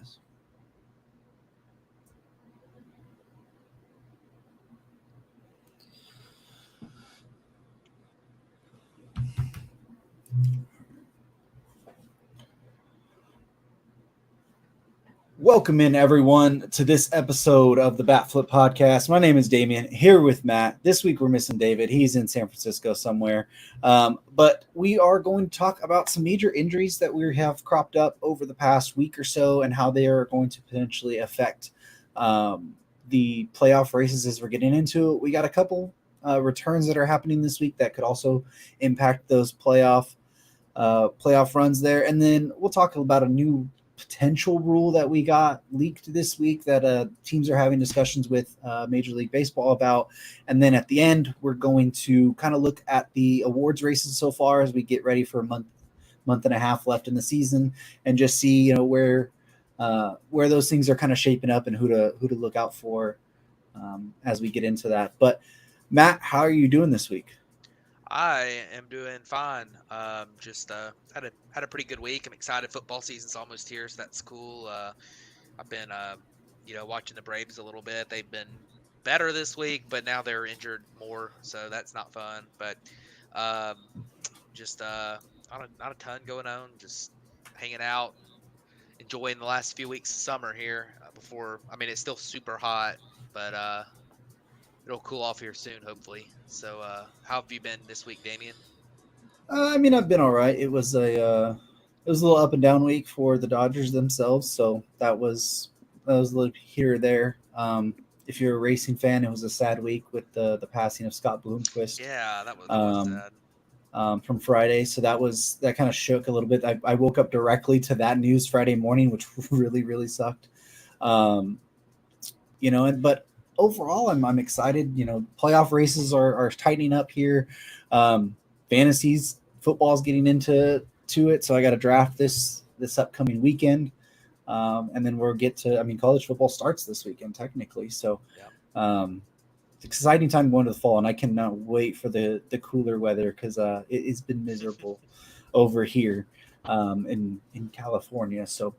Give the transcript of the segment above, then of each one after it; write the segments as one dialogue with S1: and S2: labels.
S1: is. Welcome in everyone to this episode of the Bat Flip Podcast. My name is Damien, here with Matt. This week we're missing David. He's in San Francisco somewhere. But we are going to talk about some major injuries that we have cropped up over the past week or so and how they are going to potentially affect the playoff races as we're getting into it. We got a couple returns that are happening this week that could also impact those playoff runs there. And then we'll talk about a new potential rule that we got leaked this week that teams are having discussions with Major League Baseball about. And then at the end, we're going to kind of look at the awards races so far as we get ready for a month and a half left in the season, and just see where those things are kind of shaping up and who to look out for as we get into that. But Matt, how are you doing this week?
S2: I am doing fine. Just had a pretty good week. I'm excited. Football season's almost here, so that's cool. I've been watching the Braves a little bit. They've been better this week, but now they're injured more, so that's not fun. But um, just not a ton going on. Just hanging out, enjoying the last few weeks of summer here. Before, I mean, it's still super hot, but it'll cool off here soon, hopefully. So, how have you been this week, Damien?
S1: I mean, I've been all right. It was a little up and down week for the Dodgers themselves, so that was a little here or there. If you're a racing fan, it was a sad week with the passing of Scott Bloomquist
S2: Yeah, that was
S1: um,
S2: sad.
S1: from Friday. So that kind of shook a little bit. I woke up directly to that news Friday morning, which really sucked. Um, but overall, I'm excited. Playoff races are tightening up here. Fantasies football's getting into it, so I got to draft this upcoming weekend, and then we'll get to. I mean, college football starts this weekend technically, so
S2: Yeah.
S1: um, it's an exciting time going to the fall, and I cannot wait for the cooler weather because it's been miserable over here in California. So,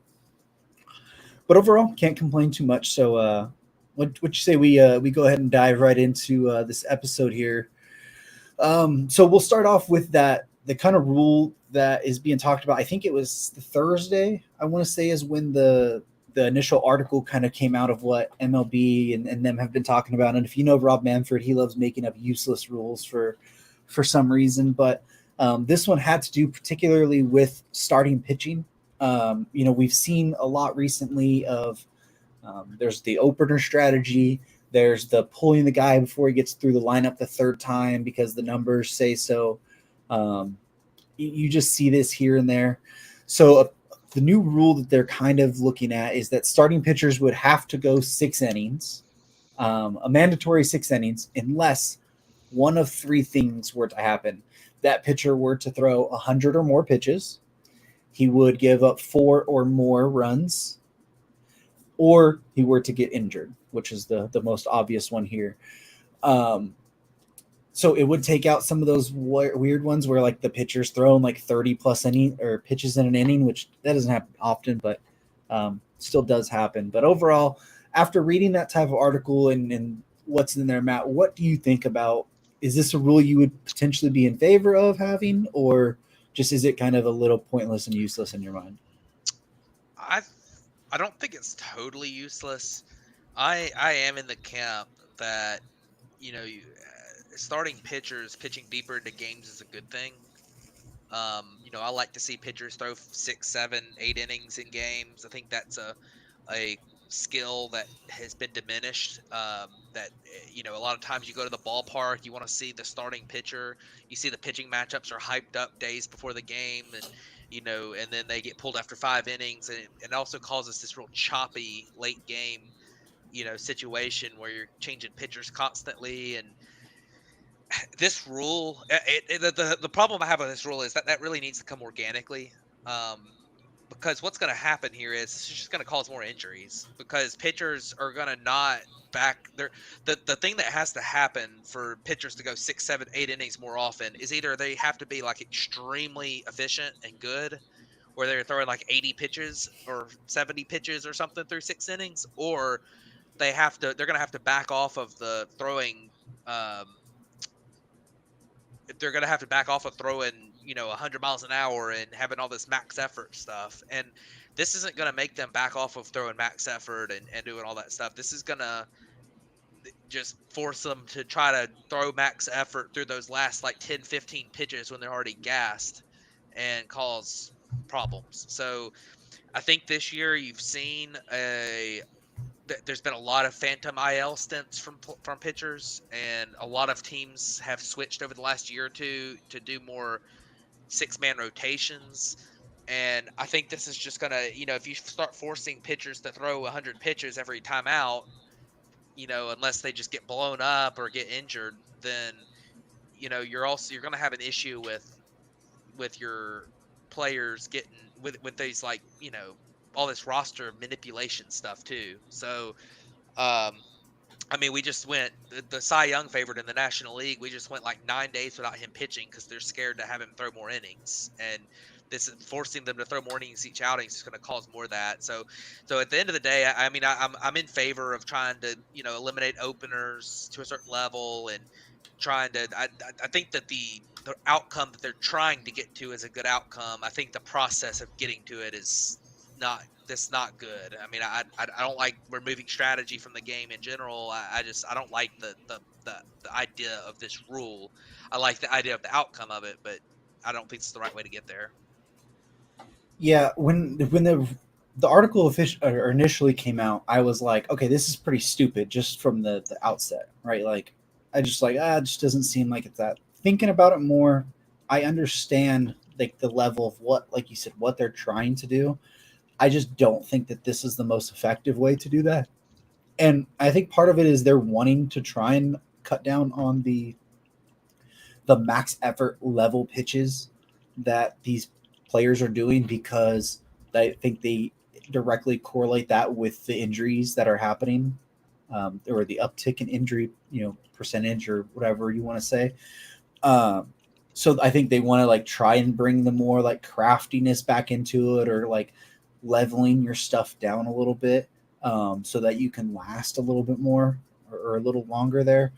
S1: but overall, can't complain too much. So, what you say we go ahead and dive right into this episode here? So we'll start off with the kind of rule that is being talked about. I think it was the Thursday, I want to say, is when the initial article kind of came out of what MLB and them have been talking about. And if you know Rob Manfred, he loves making up useless rules for some reason. But this one had to do particularly with starting pitching. We've seen a lot recently of there's the opener strategy. There's the pulling the guy before he gets through the lineup the third time because the numbers say so. Um, you just see this here and there. So the new rule that they're kind of looking at is that starting pitchers would have to go 6 innings, a mandatory 6 innings, unless one of three things were to happen. That pitcher were to throw 100 or more pitches, he would give up 4 or more runs, or he were to get injured, which is the most obvious one here. Um, so it would take out some of those weird ones where like the pitcher's throwing like 30 plus inning or pitches in an inning, which that doesn't happen often, but still does happen. But overall, after reading that type of article and what's in there, Matt, what do you think about? Is this a rule you would potentially be in favor of having, or just is it kind of a little pointless and useless in your mind?
S2: I I don't think it's totally useless. I am in the camp that starting pitchers pitching deeper into games is a good thing. I like to see pitchers throw 6, 7, 8 innings in games. I think that's a skill that has been diminished. A lot of times you go to the ballpark, you want to see the starting pitcher. You see the pitching matchups are hyped up days before the game, and then they get pulled after 5 innings, and it also causes this real choppy late game, situation where you're changing pitchers constantly. And this rule, the problem I have with this rule is that really needs to come organically. Um, because what's going to happen here is it's just going to cause more injuries because pitchers are going to not back their the thing that has to happen for pitchers to go 6, 7, 8 innings more often is either they have to be like extremely efficient and good, where they're throwing like 80 pitches or 70 pitches or something through 6 innings, or they're going to have to back off of the throwing. Um, they're going to have to back off of throwing, 100 miles an hour and having all this max effort stuff. And this isn't going to make them back off of throwing max effort and doing all that stuff. This is going to just force them to try to throw max effort through those last like 10, 15 pitches when they're already gassed and cause problems. So I think this year you've seen there's been a lot of phantom IL stints from pitchers, and a lot of teams have switched over the last year or two to do more 6-man rotations. And I think this is just gonna, if you start forcing pitchers to throw 100 pitches every time out, unless they just get blown up or get injured, then you're gonna have an issue with your players getting with these like all this roster manipulation stuff too. So um, I mean, we just went the Cy Young favorite in the National League. We just went like 9 days without him pitching because they're scared to have him throw more innings, and this is forcing them to throw more innings each outing is going to cause more of that. So at the end of the day, I mean, I'm in favor of trying to eliminate openers to a certain level and trying to. I think that the outcome that they're trying to get to is a good outcome. I think the process of getting to it is not that's not good. I mean, I don't like removing strategy from the game in general. I don't like the idea of this rule. I like the idea of the outcome of it, but I don't think it's the right way to get there.
S1: Yeah, when the article initially came out, I was like, okay, this is pretty stupid just from the outset, right? Like, I just like, it just doesn't seem like it's that. Thinking about it more, I understand like the level of what, like you said, what they're trying to do. I just don't think that this is the most effective way to do that. And I think part of it is they're wanting to try and cut down on the max effort level pitches that these players are doing because I think they directly correlate that with the injuries that are happening, or the uptick in injury, percentage or whatever you want to say. Um, so I think they want to like try and bring the more like craftiness back into it, or like leveling your stuff down a little bit, so that you can last a little bit more, or a little longer there.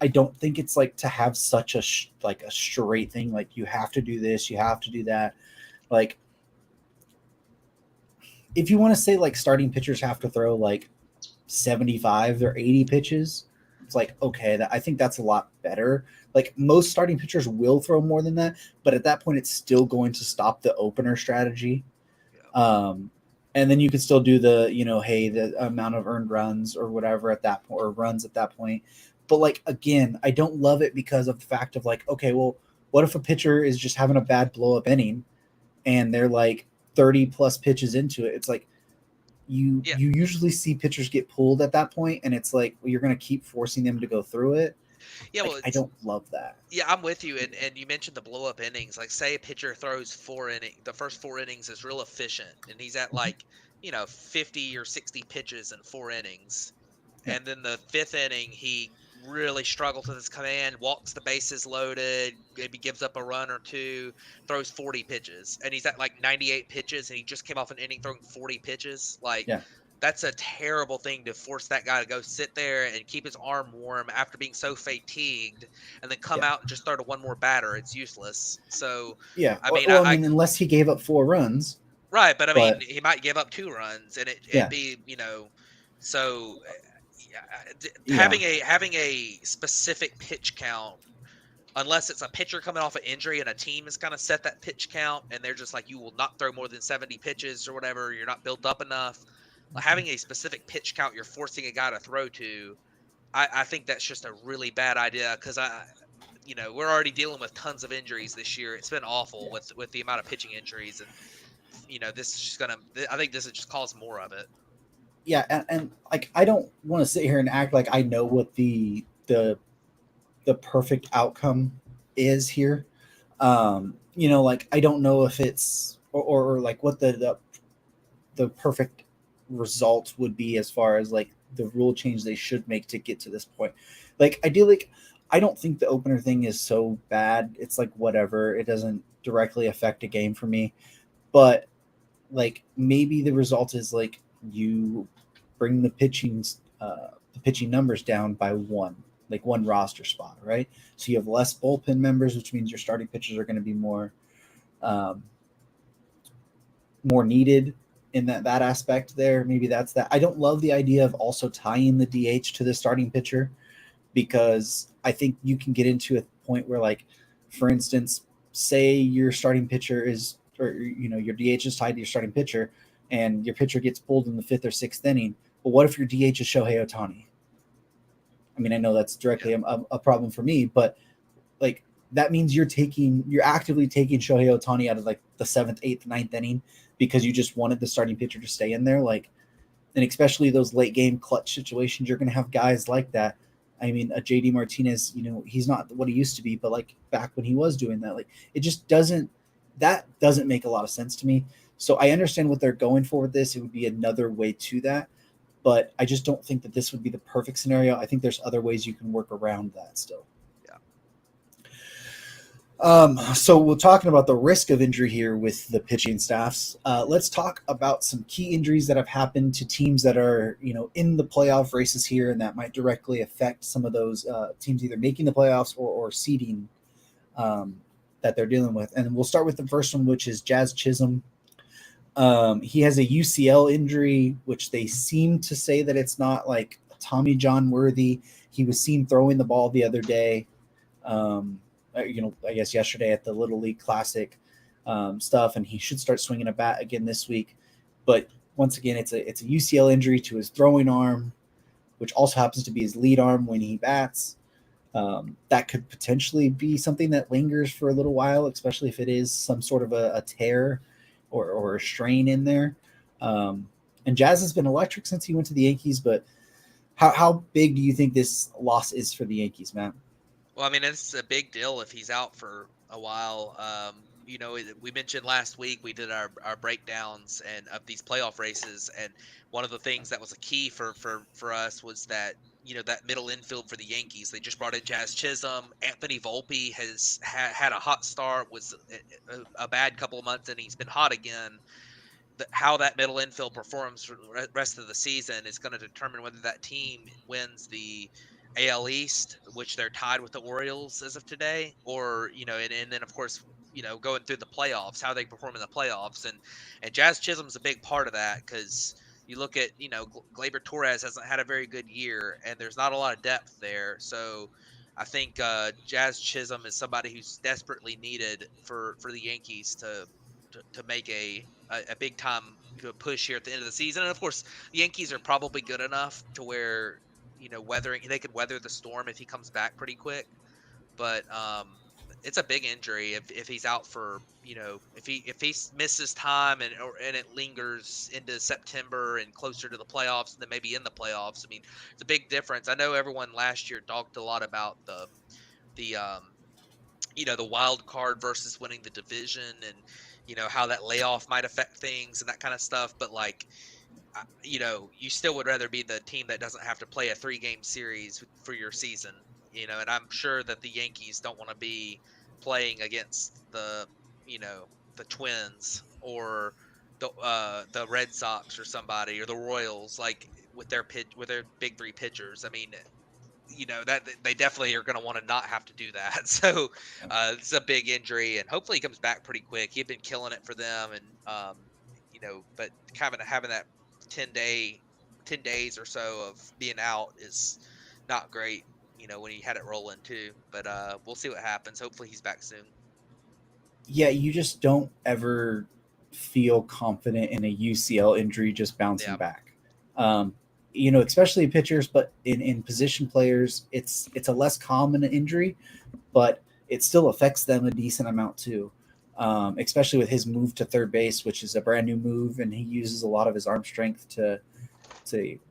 S1: I don't think it's like to have such like a straight thing. Like you have to do this, you have to do that. Like if you want to say like starting pitchers have to throw like 75 or 80 pitches, it's like, okay, I think that's a lot better. Like most starting pitchers will throw more than that, but at that point, it's still going to stop the opener strategy.
S2: Yeah.
S1: And then you can still do the, hey, the amount of earned runs or whatever at that point, or runs at that point. But like, again, I don't love it because of the fact of like, okay, well, what if a pitcher is just having a bad blow up inning and they're like 30 plus pitches into it? It's like,
S2: Yeah.
S1: you usually see pitchers get pulled at that point, and it's like, well, you're going to keep forcing them to go through it.
S2: Yeah. Well,
S1: Like, I don't love that.
S2: yeah, I'm with you. And you mentioned the blow up innings. Like, say a pitcher throws the first 4 innings is real efficient, and he's at
S1: Mhm.
S2: like 50 or 60 pitches in 4 innings.
S1: Yeah.
S2: And then the fifth inning, he really struggles with his command, walks the bases loaded, maybe gives up a run or two, throws 40 pitches, and he's at like 98 pitches, and he just came off an inning throwing 40 pitches. Like,
S1: Yeah.
S2: that's a terrible thing to force that guy to go sit there and keep his arm warm after being so fatigued, and then come
S1: Yeah.
S2: out and just throw to one more batter. It's useless. So,
S1: Yeah.
S2: I mean,
S1: Well, I mean, unless he gave up 4 runs,
S2: right, but I mean,
S1: but
S2: he might give up 2 runs, and it'd
S1: yeah.
S2: be so yeah,
S1: Yeah.
S2: having a specific pitch count, unless it's a pitcher coming off an injury and a team has kind of set that pitch count, and they're just like, you will not throw more than 70 pitches or whatever. You're not built up enough. Like, having a specific pitch count you're forcing a guy to throw to, I think that's just a really bad idea because we're already dealing with tons of injuries this year. It's been awful
S1: Yeah.
S2: with the amount of pitching injuries, and this is just gonna. I think this is just cause more of it.
S1: Yeah, and like I don't want to sit here and act like I know what the perfect outcome is here. Like I don't know if it's, or like what the perfect result would be as far as like the rule change they should make to get to this point. Like I don't think the opener thing is so bad. It's like whatever. It doesn't directly affect a game for me. but like maybe the result is like you bring the pitching numbers down by one roster spot, right? So you have less bullpen members, which means your starting pitchers are going to be um, more needed in that aspect there. Maybe that's that. I don't love the idea of also tying the DH to the starting pitcher, because I think you can get into a point where, like, for instance, say your starting pitcher is, or your DH is tied to your starting pitcher, and your pitcher gets pulled in the fifth or sixth inning. But what if your DH is Shohei Ohtani? I mean, I know that's directly a problem for me, but like that means you're actively taking Shohei Ohtani out of like the seventh, eighth, ninth inning because you just wanted the starting pitcher to stay in there. Like, and especially those late game clutch situations, you're going to have guys like that. I mean, a JD Martinez, he's not what he used to be, but like back when he was doing that, like it just doesn't make a lot of sense to me. So I understand what they're going for with this. It would be another way to that, but I just don't think that this would be the perfect scenario. I think there's other ways you can work around that still.
S2: Yeah.
S1: So we're talking about the risk of injury here with the pitching staffs. Let's talk about some key injuries that have happened to teams that are, in the playoff races here, and that might directly affect some of those teams either making the playoffs or seeding that they're dealing with. And we'll start with the first one, which is Jazz Chisholm. He has a UCL injury, which they seem to say that it's not like Tommy John worthy. He was seen throwing the ball the other day. I guess yesterday at the Little League Classic stuff, and he should start swinging a bat again this week. But once again, it's a UCL injury to his throwing arm, which also happens to be his lead arm when he bats. That could potentially be something that lingers for a little while, especially if it is some sort of a tear or a strain in there. And Jazz has been electric since he went to the Yankees, but how big do you think this loss is for the Yankees, Matt?
S2: Well, I mean, it's a big deal if he's out for a while. We mentioned last week we did our breakdowns and of these playoff races, and one of the things that was a key for us was that that middle infield for the Yankees. They just brought in Jazz Chisholm. Anthony Volpe has had a hot start, was a bad couple of months, and he's been hot again. How that middle infield performs for the rest of the season is going to determine whether that team wins the AL East, which they're tied with the Orioles as of today, or and then of course going through the playoffs, how they perform in the playoffs, and Jazz Chisholm's a big part of that because you look at Gleyber Torres hasn't had a very good year, and there's not a lot of depth there, so. I think Jazz Chisholm is somebody who's desperately needed for the Yankees to make a big time push here at the end of the season. And of course, the Yankees are probably good enough to where they could weather the storm if he comes back pretty quick. But it's a big injury if he's out for if he misses time and it lingers into September and closer to the playoffs and then maybe in the playoffs. I mean, it's a big difference. I know everyone last year talked a lot about the wild card versus winning the division and how that layoff might affect things and that kind of stuff, but like you still would rather be the team that doesn't have to play a 3-game series for your season, and I'm sure that the Yankees don't want to be playing against the Twins or the Red Sox or somebody or the Royals, like with their big three pitchers. I mean, that they definitely are going to want to not have to do that. So it's a big injury, and hopefully he comes back pretty quick. He'd been killing it for them, and but kind of having that 10 days or so of being out is not great. When he had it rolling too, but we'll see what happens. Hopefully he's back soon.
S1: Yeah, you just don't ever feel confident in a UCL injury just bouncing
S2: Yeah,
S1: back. Um, especially pitchers, but in position players, it's a less common injury, but it still affects them a decent amount too. Especially with his move to third base, which is a brand new move, and he uses a lot of his arm strength to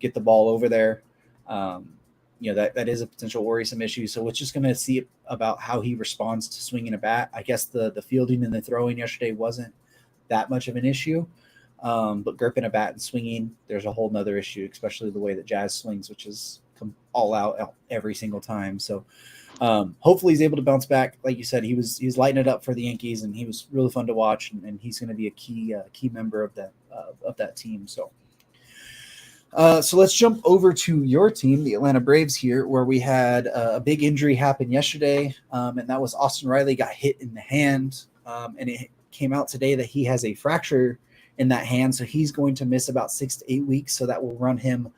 S1: get the ball over there. Um, that is a potential worrisome issue. So we're just going to see about how he responds to swinging a bat. I guess the fielding and the throwing yesterday wasn't that much of an issue, but gripping a bat and swinging, there's a whole nother issue, especially the way that Jazz swings, which is come all out every single time. So hopefully he's able to bounce back. Like you said, he was lighting it up for the Yankees, and he was really fun to watch. And he's going to be a key member of that team. So let's jump over to your team, the Atlanta Braves, here, where we had a big injury happen yesterday, and that was Austin Riley got hit in the hand, and it came out today that he has a fracture in that hand, so he's going to miss about 6 to 8 weeks. So that will run him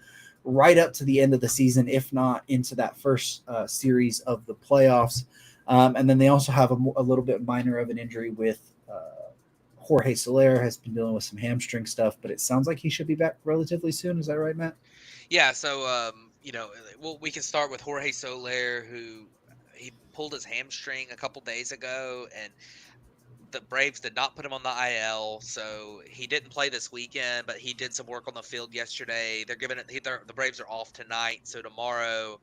S1: right up to the end of the season, if not into that first series of the playoffs. And then they also have a little bit minor of an injury with Jorge Soler has been dealing with some hamstring stuff, but it sounds like he should be back relatively soon. Is that right, Matt?
S2: Yeah, so well, we can start with Jorge Soler, who he pulled his hamstring a couple days ago, and the Braves did not put him on the IL, so he didn't play this weekend, but he did some work on the field yesterday. They're giving it. The Braves are off tonight, so tomorrow,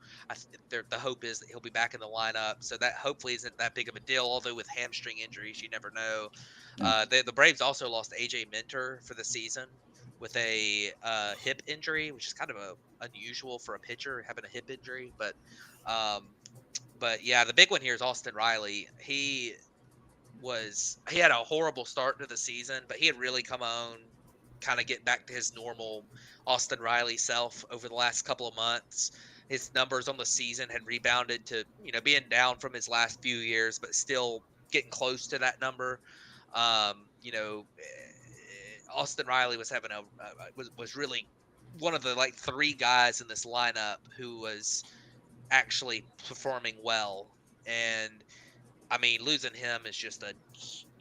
S2: the hope is that he'll be back in the lineup. So that hopefully isn't that big of a deal. Although with hamstring injuries, you never know.
S1: Yeah.
S2: The Braves also lost AJ Minter for the season with a hip injury, which is kind of unusual for a pitcher having a hip injury. Um, but yeah, the big one here is Austin Riley. He had a horrible start to the season, but he had really come on, kind of get back to his normal Austin Riley self over the last couple of months. His numbers on the season had rebounded to, being down from his last few years, but still getting close to that number. Austin Riley was having was really one of the like three guys in this lineup who was actually performing well. And I mean, losing him is just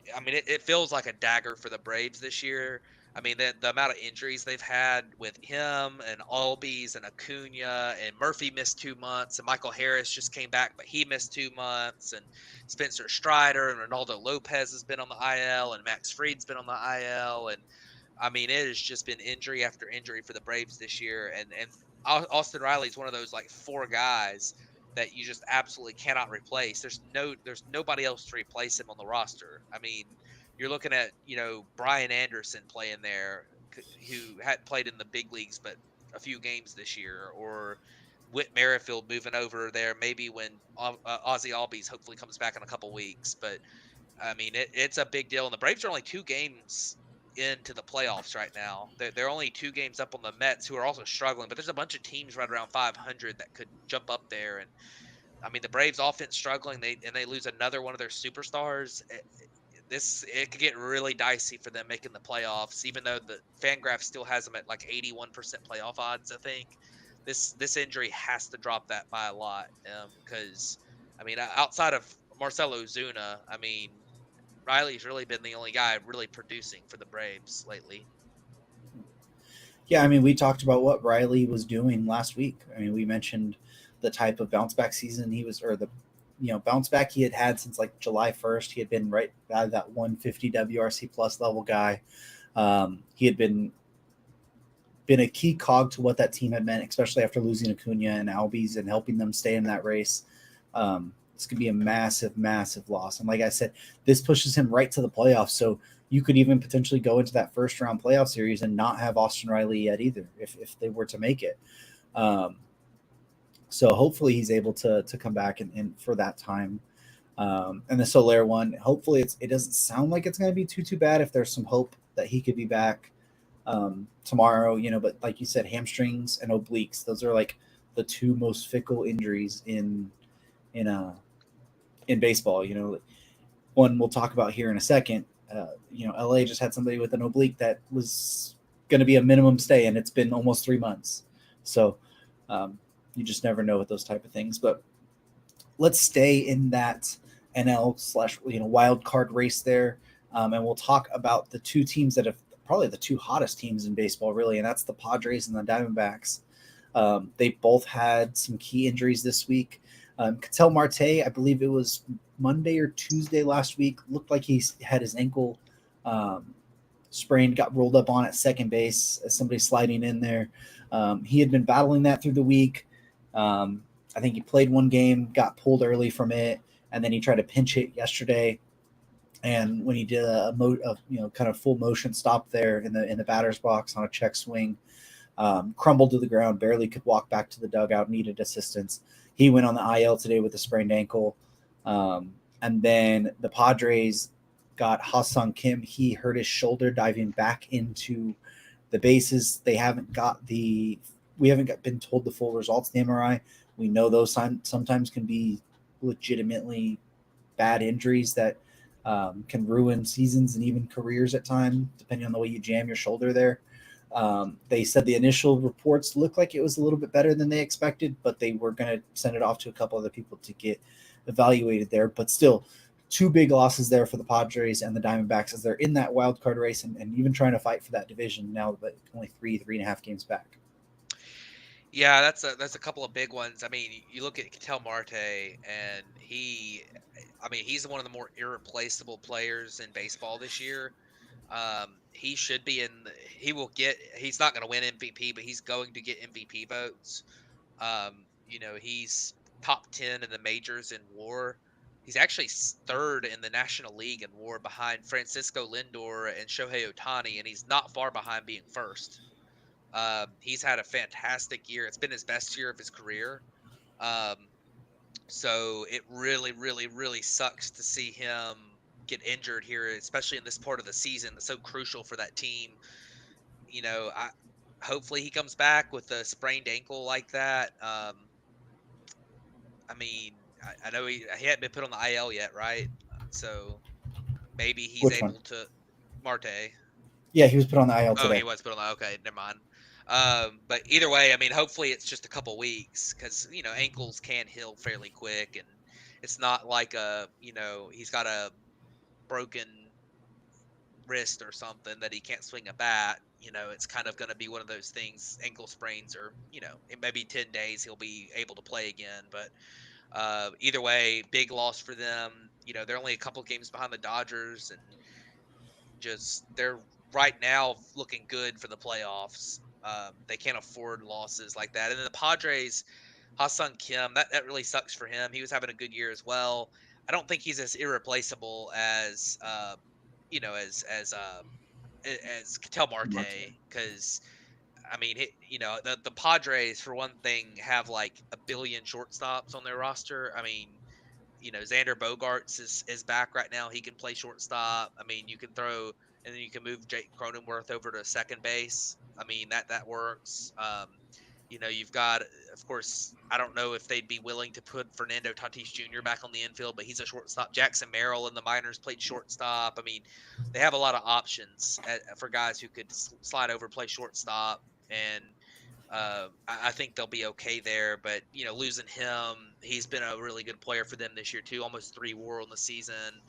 S2: it feels like a dagger for the Braves this year. I mean, the amount of injuries they've had with him and Albies and Acuna, and Murphy missed 2 months, and Michael Harris just came back, but he missed 2 months, and Spencer Strider and Ronaldo Lopez has been on the IL, and Max Fried's been on the IL, and I mean, it has just been injury after injury for the Braves this year, and Austin Riley's one of those like four guys that you just absolutely cannot replace. There's nobody else to replace him on the roster. I mean, you're looking at Brian Anderson playing there, who hadn't played in the big leagues but a few games this year, or Whit Merrifield moving over there maybe when Ozzy Albies hopefully comes back in a couple weeks. But I mean, it's a big deal, and the Braves are only 2 games into the playoffs right now. They're only 2 games up on the Mets, who are also struggling. But there's a bunch of teams right around 500 that could jump up there. And I mean, the Braves offense struggling. They lose another one of their superstars. It could get really dicey for them making the playoffs, even though the FanGraph still has them at like 81% playoff odds. I think this injury has to drop that by a lot, because I mean, outside of Marcelo Zuna, I mean, Riley's really been the only guy really producing for the Braves lately.
S1: Yeah, I mean, we talked about what Riley was doing last week. I mean, we mentioned the type of bounce back season he was, or the bounce back he had since like July 1st. He had been right out of that 150 WRC plus level guy. He had been a key cog to what that team had meant, especially after losing Acuna and Albies and helping them stay in that race. It's going to be a massive, massive loss. And like I said, this pushes him right to the playoffs. So you could even potentially go into that first round playoff series and not have Austin Riley yet either, if they were to make it. So hopefully he's able to come back and for that time. And the Soler one, hopefully it doesn't sound like it's going to be too bad. If there's some hope that he could be back tomorrow, but like you said, hamstrings and obliques, those are like the two most fickle injuries in baseball. One we'll talk about here in a second. LA just had somebody with an oblique that was going to be a minimum stay, and it's been almost 3 months. So you just never know with those type of things. But let's stay in that NL / wild card race there, and we'll talk about the two teams that have probably the two hottest teams in baseball, really, and that's the Padres and the Diamondbacks. They both had some key injuries this week. Ketel Marte, I believe it was Monday or Tuesday last week, looked like he had his ankle sprained, got rolled up on at second base as somebody sliding in there. He had been battling that through the week. I think he played one game, got pulled early from it, and then he tried to pinch hit yesterday. And when he did a kind of full motion stop there in the batter's box on a check swing, crumbled to the ground, barely could walk back to the dugout, needed assistance. He went on the IL today with a sprained ankle. And then the Padres got Ha-Sung Kim. He hurt his shoulder diving back into the bases. We haven't been told the full results of the MRI. We know those sometimes can be legitimately bad injuries that can ruin seasons and even careers at times, depending on the way you jam your shoulder there. They said the initial reports looked like it was a little bit better than they expected, but they were going to send it off to a couple other people to get evaluated there. But still, two big losses there for the Padres and the Diamondbacks as they're in that wild card race and even trying to fight for that division now, but only 3.5 games back.
S2: Yeah, that's a couple of big ones. I mean, you look at Ketel Marte, and he's one of the more irreplaceable players in baseball this year. He should be in. He will get. He's not going to win MVP, but he's going to get MVP votes. He's top 10 in the majors in WAR. He's actually third in the National League in WAR behind Francisco Lindor and Shohei Ohtani, and he's not far behind being first. He's had a fantastic year. It's been his best year of his career. Um, so it really, really, really sucks to see him get injured here, especially in this part of the season that's so crucial for that team. I hopefully he comes back with a sprained ankle like that. I mean, I know he hadn't been put on the IL yet, right? So maybe he's
S1: Which one?
S2: able to. Marte.
S1: Yeah, he was put on the IL
S2: Oh,
S1: today.
S2: he was put on the. Okay, never mind. But either way, I mean, hopefully it's just a couple weeks because ankles can heal fairly quick, and it's not like he's got a broken wrist or something that he can't swing a bat. It's kind of going to be one of those things. Ankle sprains, or in maybe 10 days he'll be able to play again. But either way, big loss for them. They're only a couple games behind the Dodgers, and just they're right now looking good for the playoffs. They can't afford losses like that. And then the Padres, Ha-Sung Kim, that really sucks for him. He was having a good year as well. I don't think he's as irreplaceable as as Ketel Marte, because I mean, the Padres for one thing have like a billion shortstops on their roster. I mean, Xander Bogaerts is back right now. He can play shortstop. I mean, you can throw, and then you can move Jake Cronenworth over to second base. I mean, that works. You've got, of course, I don't know if they'd be willing to put Fernando Tatis Jr. back on the infield, but he's a shortstop. Jackson Merrill in the minors played shortstop. I mean, they have a lot of options for guys who could slide over, play shortstop, and I think they'll be okay there. But losing him, he's been a really good player for them this year too. Almost 3 WAR on the season,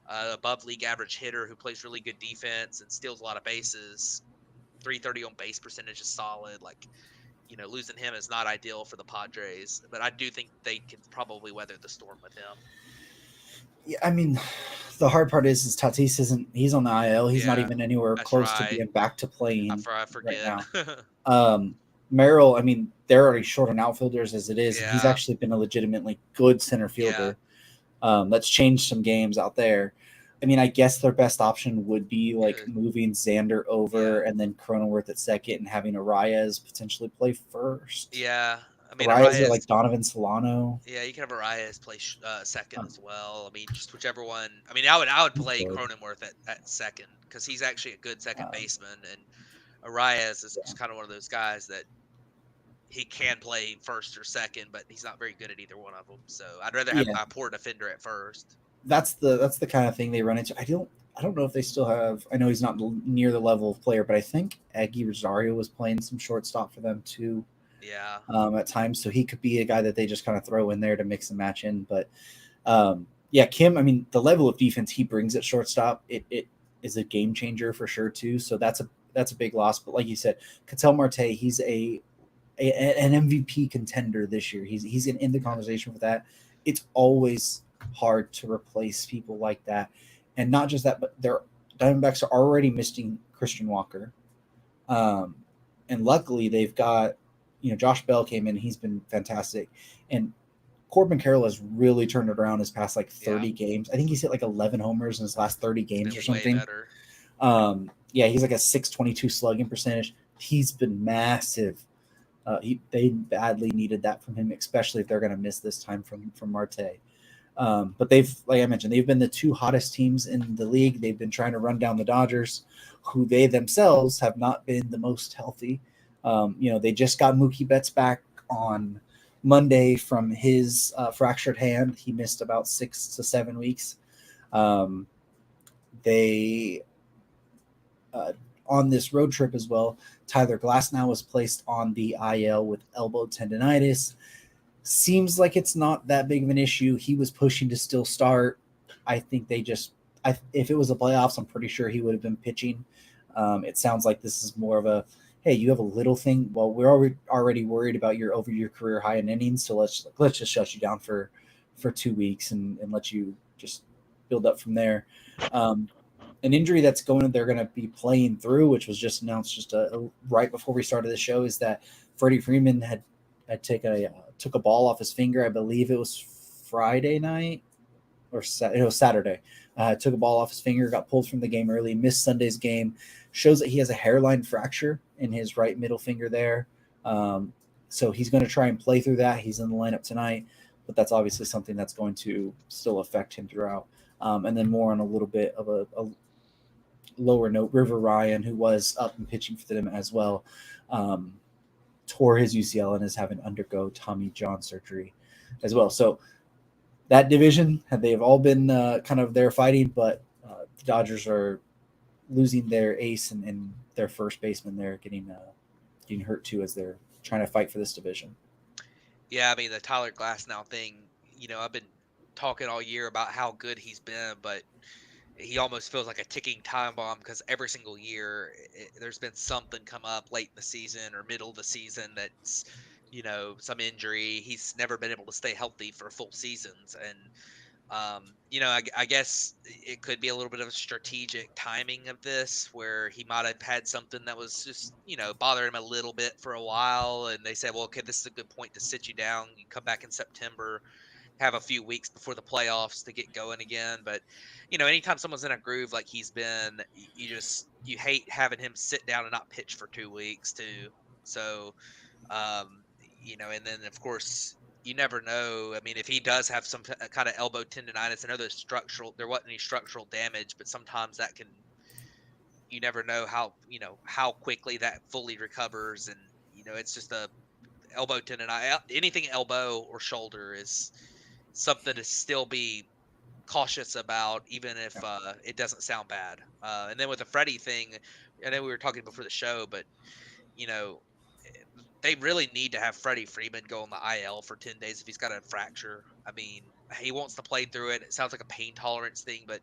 S2: above league average hitter who plays really good defense and steals a lot of bases. 330 on base percentage is solid. Like, losing him is not ideal for the Padres, but I do think they can probably weather the storm with him.
S1: Yeah, I mean, the hard part is Tatis isn't. He's on the IL. He's not even anywhere close to being back to playing
S2: I forget.
S1: right now. Merrill, I mean, they're already short on outfielders as it is.
S2: Yeah.
S1: He's actually been a legitimately good center fielder. That's changed some games out there. I mean, I guess their best option would be like moving Xander over and then Cronenworth at second and having Arias potentially play first.
S2: Yeah. I mean,
S1: Arias or like Donovan Solano.
S2: Yeah, you can have Arias play second as well. I mean, just whichever one. I mean, I would play Cronenworth at second because he's actually a good second baseman, and Arias is just kind of one of those guys that he can play first or second, but he's not very good at either one of them. So I'd rather have my poor defender at first.
S1: That's the kind of thing they run into. I don't know if they still have. I know he's not near the level of player, but I think Aggie Rosario was playing some shortstop for them too.
S2: Yeah.
S1: At times, so he could be a guy that they just kind of throw in there to mix and match in. But yeah, Kim. I mean, the level of defense he brings at shortstop, it is a game changer for sure too. So that's a big loss. But like you said, Ketel Marte, he's an MVP contender this year. He's in the conversation for that. It's always hard to replace people like that, and not just that, but their Diamondbacks are already missing Christian Walker, and luckily they've got Josh Bell came in. He's been fantastic, and Corbin Carroll has really turned it around his past like 30 games. I think he's hit like 11 homers in his last 30 games or something. Yeah, he's like a 622 slugging percentage. he's been massive. They badly needed that from him, especially if they're going to miss this time from Marte. But they've, like I mentioned, they've been the two hottest teams in the league. They've been trying to run down the Dodgers, who they themselves have not been the most healthy. They just got Mookie Betts back on Monday from his fractured hand. He missed about 6 to 7 weeks. Um, they On this road trip as well, Tyler Glasnow was placed on the IL with elbow tendonitis. Seems like it's not that big of an issue. He was pushing to still start. I think if it was the playoffs, I'm pretty sure he would have been pitching. It sounds like this is more of a, hey, you have a little thing. Well, we're already worried about your over your career high in innings, so let's just shut you down for 2 weeks and let you just build up from there. An injury they're going to be playing through, which was just announced right before we started the show, is that Freddie Freeman had took a ball off his finger. I believe it was Friday night or it was Saturday. Took a ball off his finger, got pulled from the game early, missed Sunday's game. Shows that he has a hairline fracture in his right middle finger there. So he's going to try and play through that. He's in the lineup tonight, but that's obviously something that's going to still affect him throughout. And then more on a little bit of a lower note, River Ryan, who was up and pitching for them as well, tore his UCL and is having to undergo Tommy John surgery as well. So that division, they've all been kind of there fighting, but the Dodgers are losing their ace and their first baseman there getting hurt too as they're trying to fight for this division.
S2: Yeah, I mean, the Tyler Glasnow thing, I've been talking all year about how good he's been, but he almost feels like a ticking time bomb because every single year there's been something come up late in the season or middle of the season that's, some injury. He's never been able to stay healthy for full seasons. And, I guess it could be a little bit of a strategic timing of this where he might have had something that was just, bothering him a little bit for a while. And they said, well, okay, this is a good point to sit you down. You come back in September, have a few weeks before the playoffs to get going again. But anytime someone's in a groove like he's been, you hate having him sit down and not pitch for 2 weeks too. So, and then of course you never know. I mean, if he does have some kind of elbow tendonitis, I know there wasn't any structural damage, but sometimes that can, you never know how quickly that fully recovers. And, it's just a elbow tendonitis, anything elbow or shoulder is something to still be cautious about, even if it doesn't sound bad. And then with the Freddie thing, I know we were talking before the show, but you know, they really need to have Freddie Freeman go on the IL for 10 days if he's got a fracture. I mean, he wants to play through it. It sounds like a pain tolerance thing, but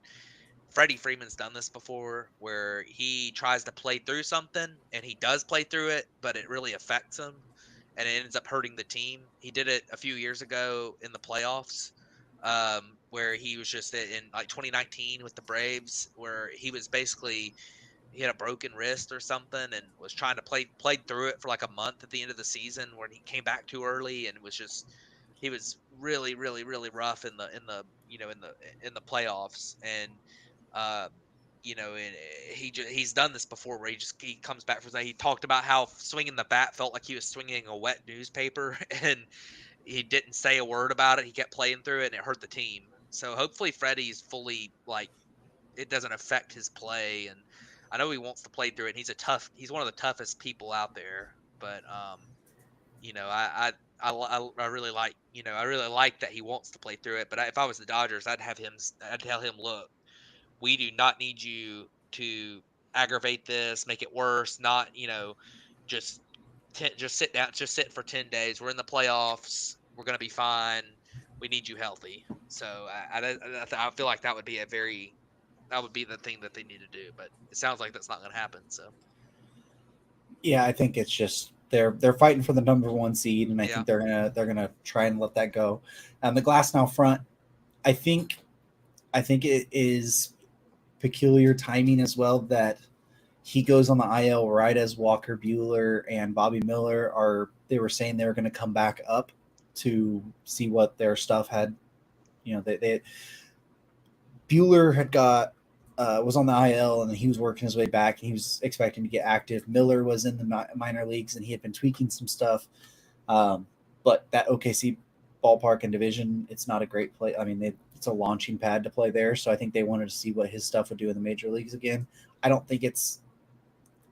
S2: Freddie Freeman's done this before where he tries to play through something and he does play through it, but it really affects him and it ends up hurting the team. He did it a few years ago in the playoffs, where he was just in like 2019 with the Braves, where he was basically, he had a broken wrist or something and was trying to played through it for like a month at the end of the season when he came back too early, and was just, he was really really really rough in the playoffs. And uh and he's done this before where he comes back from that. He talked about how swinging the bat felt like he was swinging a wet newspaper and he didn't say a word about it. He kept playing through it and it hurt the team. So hopefully Freddie's fully, like, it doesn't affect his play. And I know he wants to play through it. And he's one of the toughest people out there. But I really like, I really like that he wants to play through it. But if I was the Dodgers, I'd tell him, look, we do not need you to aggravate this, make it worse. Not, just just sit down, just sit for 10 days. We're in the playoffs. We're gonna be fine. We need you healthy. So I feel like that would be the thing that they need to do. But it sounds like that's not gonna happen. So
S1: Yeah, I think it's just they're fighting for the number one seed, and I
S2: yeah,
S1: think they're gonna try and let that go. The Glass front, I think it is peculiar timing as well that he goes on the IL right as Walker Bueller and Bobby Miller they were saying they were going to come back up to see what their stuff had. They Bueller had got was on the IL, and he was working his way back, and he was expecting to get active. Miller was in the minor leagues, and he had been tweaking some stuff. But that OKC ballpark and division, it's not a great play. I mean, it's a launching pad to play there, so I think they wanted to see what his stuff would do in the major leagues again. I don't think it's.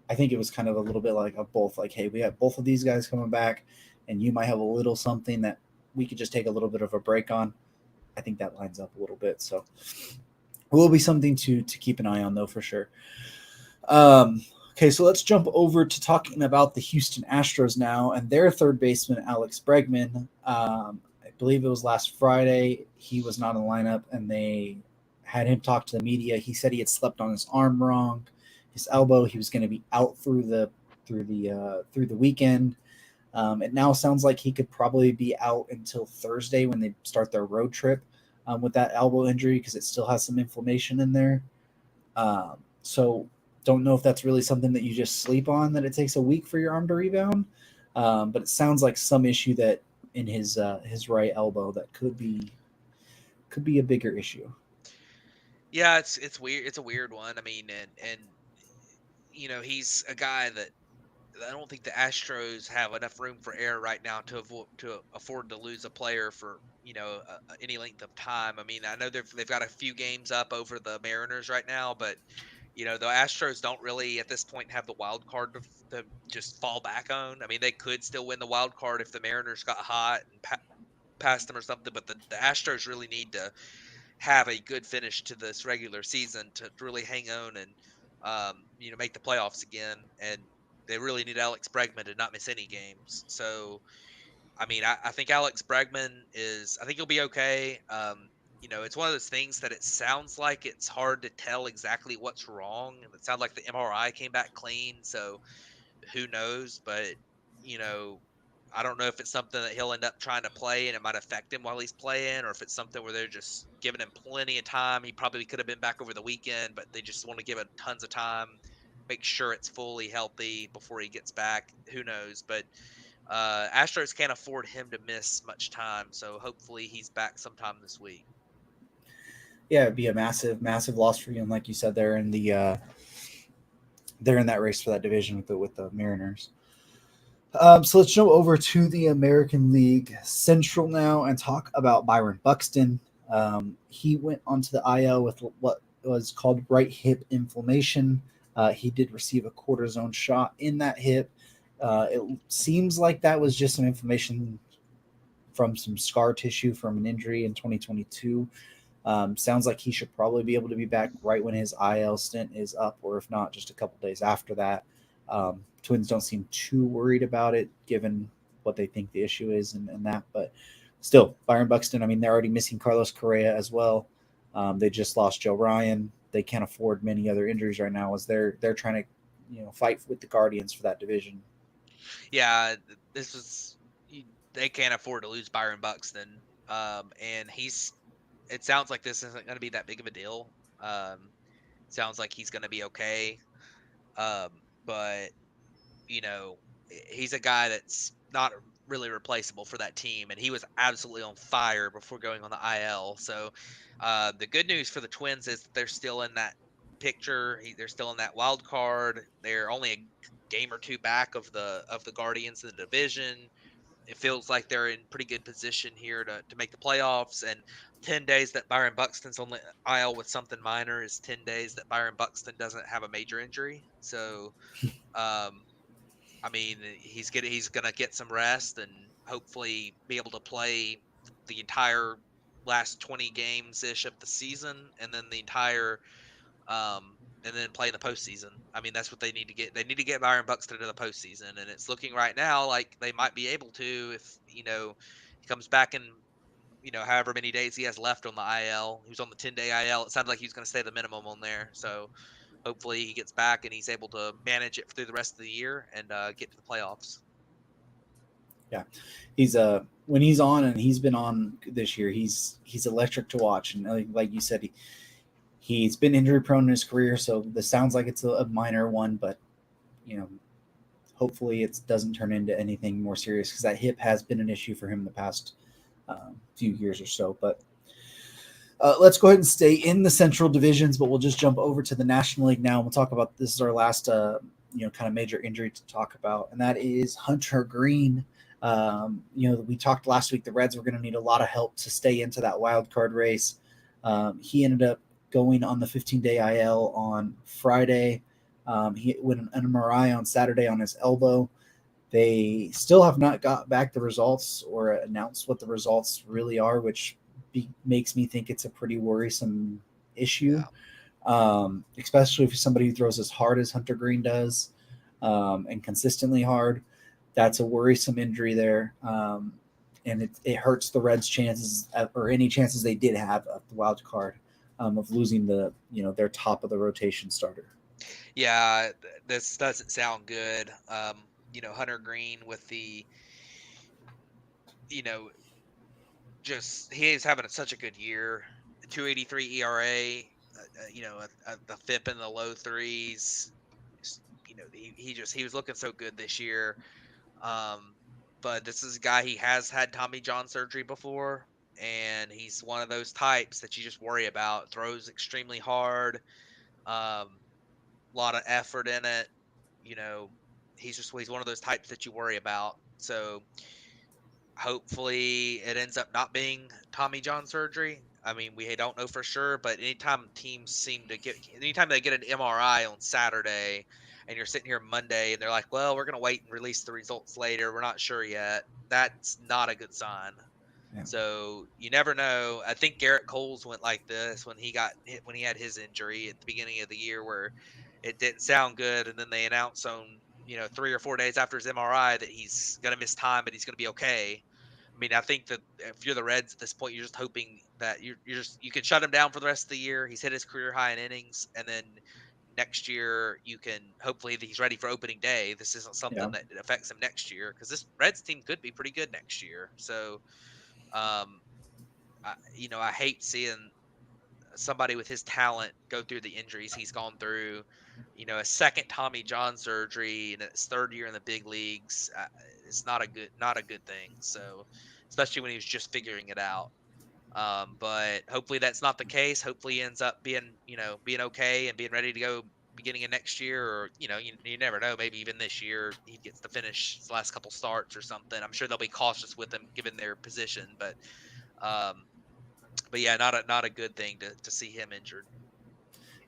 S1: I think it was kind of a little bit like a both. Like, hey, we have both of these guys coming back, and you might have a little something that we could just take a little bit of a break on. I think that lines up a little bit. So will be something to keep an eye on, though, for sure. Okay, so let's jump over to talking about the Houston Astros now and their third baseman, Alex Bregman. I believe it was last Friday. He was not in the lineup, and they had him talk to the media. He said he had slept on his arm wrong, his elbow. He was going to be out through the weekend. It now sounds like he could probably be out until Thursday when they start their road trip with that elbow injury because it still has some inflammation in there. So don't know if that's really something that you just sleep on, that it takes a week for your arm to rebound. But it sounds like some issue that in his right elbow that could be a bigger issue.
S2: Yeah, it's weird. It's a weird one. I mean, and he's a guy that I don't think the Astros have enough room for error right now to afford to lose a player for any length of time. I mean, I know they've got a few games up over the Mariners right now, but the Astros don't really at this point have the wild card to just fall back on. I mean, they could still win the wild card if the Mariners got hot and passed them or something, but the Astros really need to have a good finish to this regular season to really hang on and make the playoffs again. And they really need Alex Bregman to not miss any games. So I mean, I think Alex Bregman is. I think he'll be okay. It's one of those things that it sounds like it's hard to tell exactly what's wrong, and it sounds like the MRI came back clean. So who knows? But you know, I don't know if it's something that he'll end up trying to play and it might affect him while he's playing, or if it's something where they're just giving him plenty of time. He probably could have been back over the weekend, but they just want to give it tons of time, make sure it's fully healthy before he gets back. Who knows? But Astros can't afford him to miss much time, so hopefully he's back sometime this week.
S1: Yeah, it'd be a massive, massive loss for you. And like you said, they're in that race for that division with the Mariners. So let's jump over to the American League Central now and talk about Byron Buxton. He went onto the IL with what was called right hip inflammation. He did receive a cortisone shot in that hip. It seems like that was just some inflammation from some scar tissue from an injury in 2022. Sounds like he should probably be able to be back right when his IL stint is up, or if not, just a couple days after that. Twins don't seem too worried about it, given what they think the issue is and that. But still, Byron Buxton. I mean, they're already missing Carlos Correa as well. They just lost Joe Ryan. They can't afford many other injuries right now, as they're trying to fight with the Guardians for that division.
S2: Yeah, this was they can't afford to lose Byron Buxton, and he's. It sounds like this isn't going to be that big of a deal. Sounds like he's going to be okay, um, but you know, he's a guy that's not really replaceable for that team, and he was absolutely on fire before going on the IL. So, the good news for the Twins is that they're still in that picture. They're still in that wild card. They're only a game or two back of the Guardians in the division. It feels like they're in pretty good position here to make the playoffs. And 10 days that Byron Buxton's on the IL with something minor is 10 days that Byron Buxton doesn't have a major injury. So, um, I mean, he's gonna get some rest and hopefully be able to play the entire last 20 games ish of the season, and then and then play in the postseason. I mean, that's what they need to get. They need to get Byron Buxton to the postseason, and it's looking right now like they might be able to if he comes back in however many days he has left on the IL. He was on the 10-day IL. It sounds like he's going to stay the minimum on there. So hopefully he gets back and he's able to manage it through the rest of the year and get to the playoffs.
S1: Yeah, he's when he's on, and he's been on this year, he's electric to watch. And like you said, he's been injury prone in his career, so this sounds like it's a minor one, but you know, hopefully it doesn't turn into anything more serious, because that hip has been an issue for him in the past few years or so. But Let's go ahead and stay in the Central divisions, but we'll just jump over to the National League now. And we'll talk about this is our last, kind of major injury to talk about, and that is Hunter Green. We talked last week. The Reds were going to need a lot of help to stay into that wild card race. He ended up going on the 15-day IL on Friday. He went an MRI on Saturday on his elbow. They still have not got back the results or announced what the results really are, which makes me think it's a pretty worrisome issue,
S2: Yeah.
S1: especially for somebody who throws as hard as Hunter Green does and consistently hard. That's a worrisome injury there, and it hurts the Reds' chances or any chances they did have of the wild card of losing their top of the rotation starter.
S2: Yeah, this doesn't sound good. Hunter Green with you know, just he is having such a good year. 2.83 ERA, the FIP in the low threes. He was looking so good this year. Um, but this is a guy, he has had Tommy John surgery before, and he's one of those types that you just worry about. Throws extremely hard, a lot of effort in it. You know, he's one of those types that you worry about. So hopefully it ends up not being Tommy John surgery. I mean, we don't know for sure, but anytime they get an MRI on Saturday and you're sitting here Monday and they're like, well, we're going to wait and release the results later, we're not sure yet. That's not a good sign.
S1: Yeah.
S2: So you never know. I think Garrett Coles went like this when he got hit, when he had his injury at the beginning of the year, where it didn't sound good, and then they announced on 3 or 4 days after his MRI that he's going to miss time, but he's going to be okay. I mean, I think that if you're the Reds at this point, you're just hoping that you can shut him down for the rest of the year. He's hit his career high in innings, and then next year you can hopefully that he's ready for opening day. This isn't
S1: Yeah.
S2: something that affects him next year, because this Reds team could be pretty good next year. So, um, I hate seeing somebody with his talent go through the injuries he's gone through. A second Tommy John surgery and his third year in the big leagues. It's not a good thing. So, especially when he was just figuring it out. But hopefully that's not the case. Hopefully he ends up being okay and being ready to go beginning of next year, or you never know. Maybe even this year he gets to finish his last couple starts or something. I'm sure they'll be cautious with him given their position, um, but yeah, not a good thing to see him injured.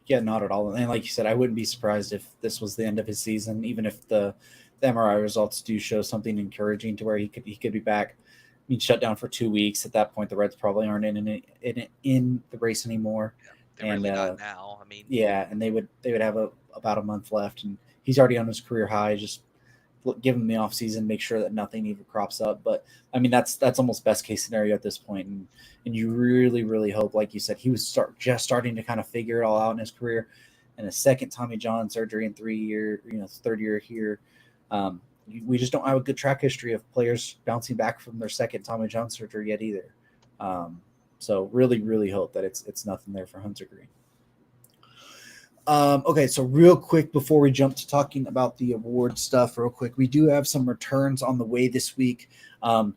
S1: Yeah, not at all. And like you said, I wouldn't be surprised if this was the end of his season, even if the MRI results do show something encouraging to where he could be back. I mean, shut down for 2 weeks. At that point, the Reds probably aren't in the race anymore.
S2: Yeah, they're
S1: And
S2: really not now. I mean,
S1: yeah, and they would have about a month left, and he's already on his career high. Just give him the off season, make sure that nothing even crops up. But I mean, that's almost best case scenario at this point, and you really really hope, like you said, he was just starting to kind of figure it all out in his career, and a second Tommy John surgery in 3 year, third year here. We just don't have a good track history of players bouncing back from their second Tommy John surgery yet either. So really, really hope that it's nothing there for Hunter Green. Okay, so real quick before we jump to talking about the award stuff, real quick, we do have some returns on the way this week.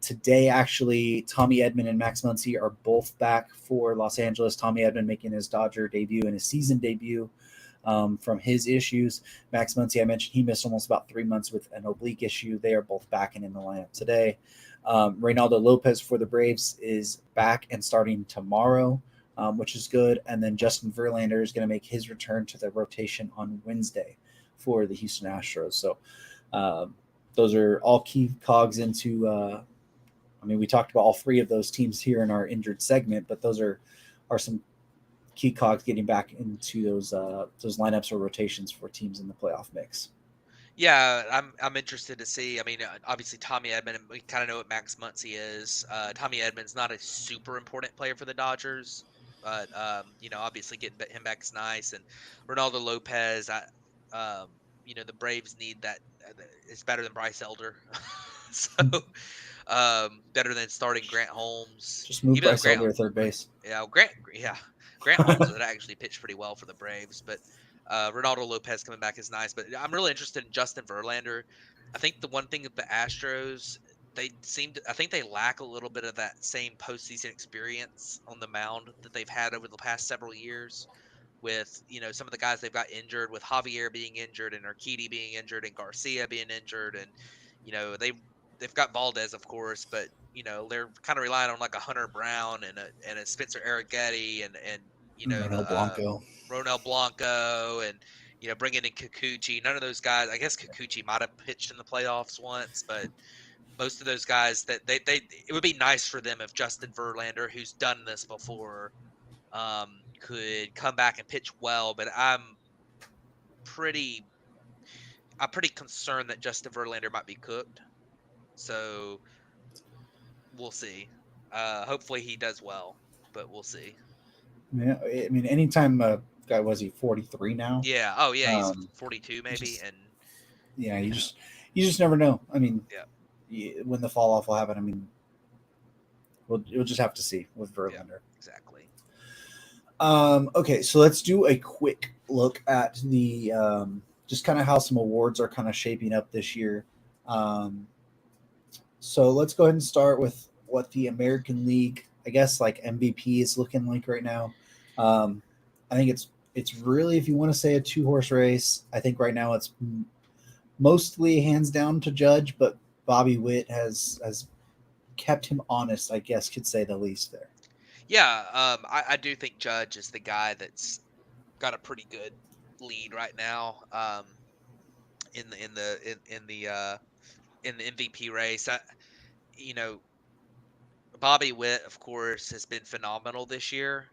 S1: Today, actually, Tommy Edman and Max Muncy are both back for Los Angeles. Tommy Edman making his Dodger debut and his season debut from his issues. Max Muncy, I mentioned he missed almost about 3 months with an oblique issue. They are both back and in the lineup today. Reynaldo Lopez for the Braves is back and starting tomorrow. Which is good. And then Justin Verlander is going to make his return to the rotation on Wednesday for the Houston Astros. So those are all key cogs into. We talked about all three of those teams here in our injured segment, but those are some key cogs getting back into those lineups or rotations for teams in the playoff mix.
S2: yeah, I'm interested to see. I mean, obviously Tommy Edman, we kind of know what Max Muncy is. Tommy Edman's not a super important player for the Dodgers, but obviously getting him back is nice. And Ronaldo Lopez, the Braves need that. It's better than Bryce Elder, so better than starting Grant Holmes.
S1: Just move
S2: Even though
S1: Bryce Elder to third base.
S2: Grant Holmes would actually pitch pretty well for the Braves, but Ronaldo Lopez coming back is nice. But I'm really interested in Justin Verlander. I think the one thing of the Astros, I think they lack a little bit of that same postseason experience on the mound that they've had over the past several years. With some of the guys they've got injured, with Javier being injured and Urquidy being injured and Garcia being injured, and they've got Valdez, of course, but they're kind of relying on like a Hunter Brown and a Spencer Arrighetti and
S1: Ronel Blanco.
S2: Ronel Blanco and bringing in Kikuchi. None of those guys. I guess Kikuchi might have pitched in the playoffs once, but most of those guys that they it would be nice for them if Justin Verlander, who's done this before, could come back and pitch well. But pretty I'm pretty concerned that Justin Verlander might be cooked. So we'll see. Hopefully he does well, but we'll see.
S1: Yeah, I mean, anytime guy was he 43 now?
S2: Yeah. Oh yeah, he's
S1: Um,
S2: 42
S1: you
S2: maybe,
S1: just
S2: and
S1: yeah,
S2: you know,
S1: you just never know. I mean,
S2: yeah,
S1: when the fall off will happen. I mean, we'll just have to see with
S2: yeah,
S1: Verlander.
S2: exactly.
S1: Okay, so let's do a quick look at the just kind of how some awards are kind of shaping up this year. Um, so let's go ahead and start with what the American League, I guess, like MVP is looking like right now. Um, I think it's really, if you want to say a two horse race, I think right now it's mostly hands down to Judge, but Bobby Witt has kept him honest, I guess, could say the least there.
S2: Yeah, I do think Judge is the guy that's got a pretty good lead right now. In the in the in the MVP race. You know, Bobby Witt, of course, has been phenomenal this year.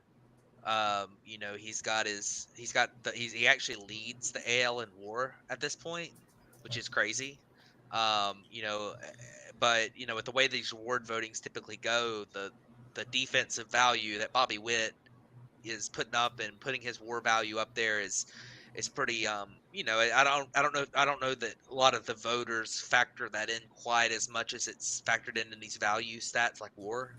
S2: He actually leads the AL in WAR at this point, which is crazy. But with the way these award votings typically go, the defensive value that Bobby Witt is putting up and putting his WAR value up there is pretty. I don't know that a lot of the voters factor that in quite as much as it's factored in these value stats like WAR.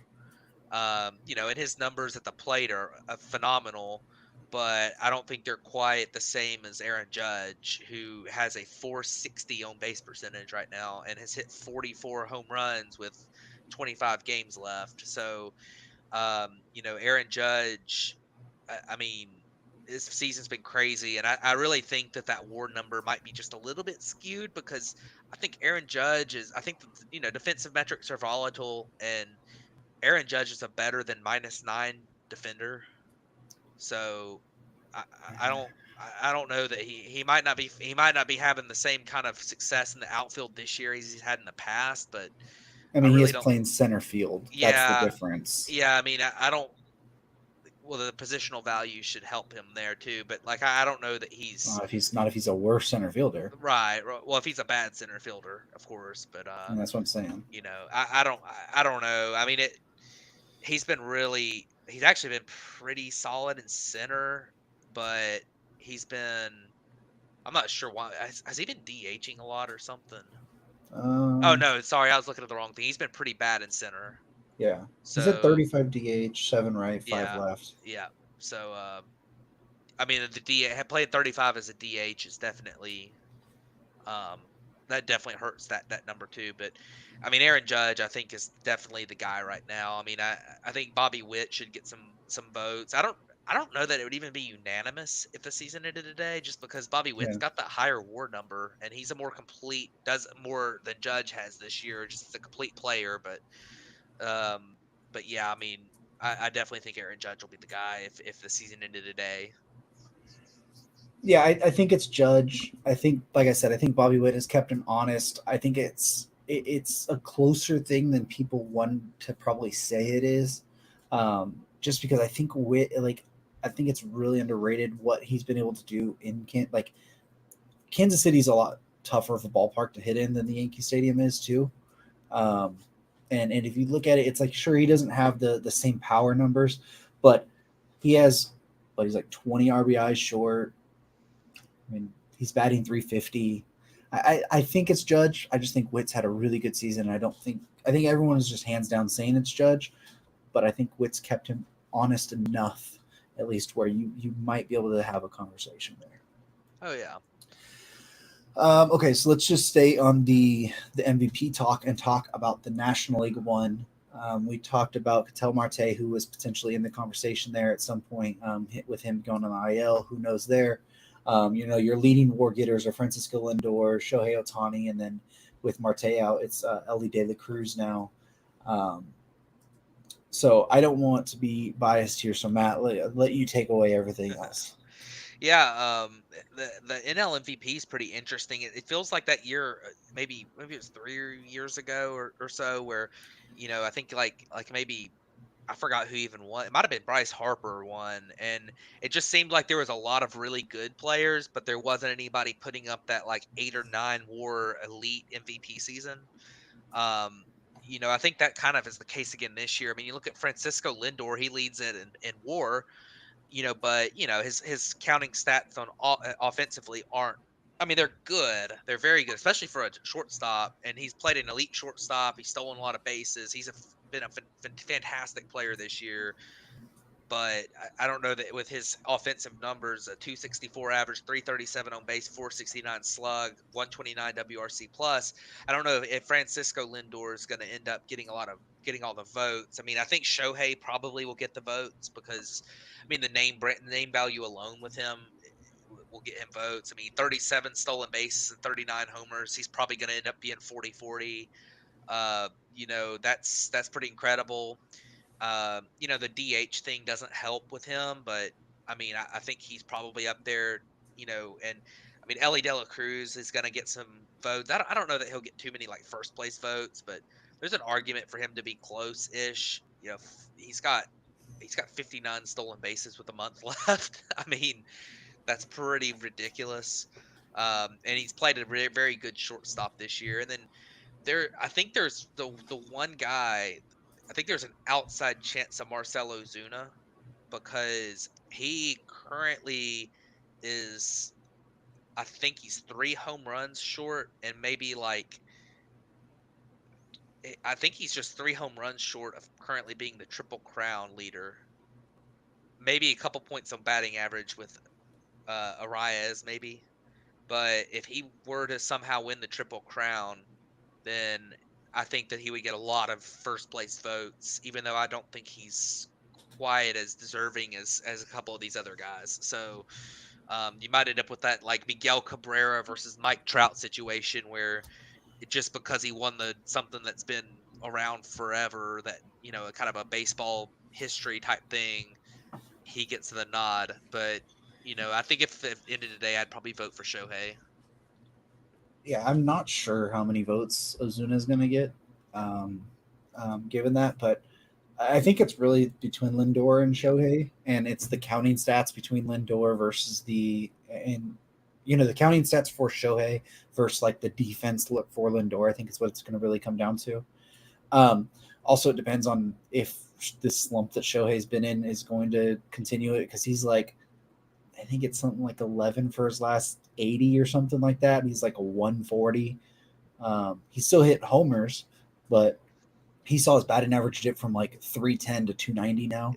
S2: And his numbers at the plate are phenomenal, but I don't think they're quite the same as Aaron Judge, who has a 460 on base percentage right now and has hit 44 home runs with 25 games left. So, Aaron Judge, I mean, this season's been crazy, and I really think that WAR number might be just a little bit skewed because I think Aaron Judge is. I think that, defensive metrics are volatile, and Aaron Judge is a better than -9 defender. So I, I don't know that he might not be having the same kind of success in the outfield this year as he's had in the past, but
S1: I
S2: I
S1: mean, he
S2: really
S1: is
S2: don't.
S1: playing center field. That's the
S2: Yeah,
S1: difference.
S2: yeah. I mean, I don't. Well, the positional value should help him there too, but like I don't know that he's
S1: If he's a worse center fielder,
S2: right. Well, if he's a bad center fielder, of course, but
S1: and that's what I'm saying.
S2: I don't know. I mean, he's actually been pretty solid in center, but he's been I'm not sure why has he been DHing a lot or something. Oh
S1: Um,
S2: no, sorry, I was looking at the wrong thing. He's been pretty bad in center.
S1: yeah, he's at
S2: So
S1: 35 DH, 7 right, 5
S2: yeah,
S1: left.
S2: yeah. So I mean the D playing 35 as a DH is definitely um that definitely hurts that number too. But I mean Aaron Judge I think is definitely the guy right now. I mean I think Bobby Witt should get some votes. I don't know that it would even be unanimous if the season ended today, just because Bobby Witt's
S1: Yeah,
S2: got that higher WAR number and he's a more complete does more than Judge has this year, just as a complete player. Um but yeah, I mean I definitely think Aaron Judge will be the guy if the season ended today.
S1: yeah. I think it's Judge. I think, like I said, I think Bobby Witt has kept him honest. I think it's a closer thing than people want to probably say it is, just because I think Witt, like, I think it's really underrated what he's been able to do in like Kansas City's a lot tougher of a ballpark to hit in than the Yankee Stadium is too. Um, and if you look at it, it's like, sure, he doesn't have the same power numbers, but he has, but he's like 20 RBIs short. I mean, he's batting 350. I think it's Judge. I just think Witt's had a really good season. I think everyone is just hands down saying it's Judge, but I think Witt's kept him honest enough, at least where you might be able to have a conversation there.
S2: Oh yeah.
S1: Okay, so let's just stay on the MVP talk and talk about the National League One. We talked about Ketel Marte, who was potentially in the conversation there at some point, with him going on the IL. Who knows there? Your leading WAR getters are Francisco Lindor, Shohei Otani, and then with Marte out, it's Ellie De La Cruz now. Um, so I don't want to be biased here. So Matt, let you take away everything else.
S2: Yeah, the NL MVP is pretty interesting. It feels like that year, maybe it was 3 years ago or so, where I think like maybe I forgot who even won. It might have been Bryce Harper won, and it just seemed like there was a lot of really good players, but there wasn't anybody putting up that like 8 or 9 WAR elite MVP season. Um, I think that kind of is the case again this year. I mean, you look at Francisco Lindor; he leads it in WAR, but his counting stats on offensively aren't. I mean, they're good. They're very good, especially for a shortstop. And he's played an elite shortstop. He's stolen a lot of bases. He's been a fantastic player this year. But I don't know that with his offensive numbers, a 264 average, 337 on base, 469 slug, 129 WRC plus. I don't know if Francisco Lindor is going to end up getting all the votes. I mean, I think Shohei probably will get the votes because, I mean, the name value alone with him will get him votes. I mean, 37 stolen bases and 39 homers. He's probably going to end up being 40-40. That's pretty incredible. The DH thing doesn't help with him, but I mean, I think he's probably up there. And I mean, Ellie De La Cruz is going to get some votes. I don't know that he'll get too many like first place votes, but there's an argument for him to be close-ish. He's got 59 stolen bases with a month left. I mean, that's pretty ridiculous. And he's played a very good shortstop this year. And then I think there's the one guy. I think there's an outside chance of Marcelo Zuna because he currently is. I think he's 3 home runs short, and maybe like I think he's just 3 home runs short of currently being the Triple Crown leader. Maybe a couple points on batting average with Arias, maybe. But if he were to somehow win the Triple Crown, then I think that he would get a lot of first place votes, even though I don't think he's quite as deserving as a couple of these other guys. So you might end up with that like Miguel Cabrera versus Mike Trout situation where just because he won the something that's been around forever, that kind of a baseball history type thing, he gets the nod. But I think if at the end of the day, I'd probably vote for Shohei.
S1: Yeah, I'm not sure how many votes Ozuna is going to get, um, given that, but I think it's really between Lindor and
S2: Yep.
S1: Shohei, and it's the counting stats between Lindor versus the counting stats for Shohei versus like the defense look for Lindor. I think is what it's going to really come down to. Um, Also, it depends on if this slump that Shohei's been in is going to continue it because he's like I think it's something like 11 for his last 80 or something like that. He's like a 140. He still hit homers, but he saw his batting average dip from like 310 to 290 now.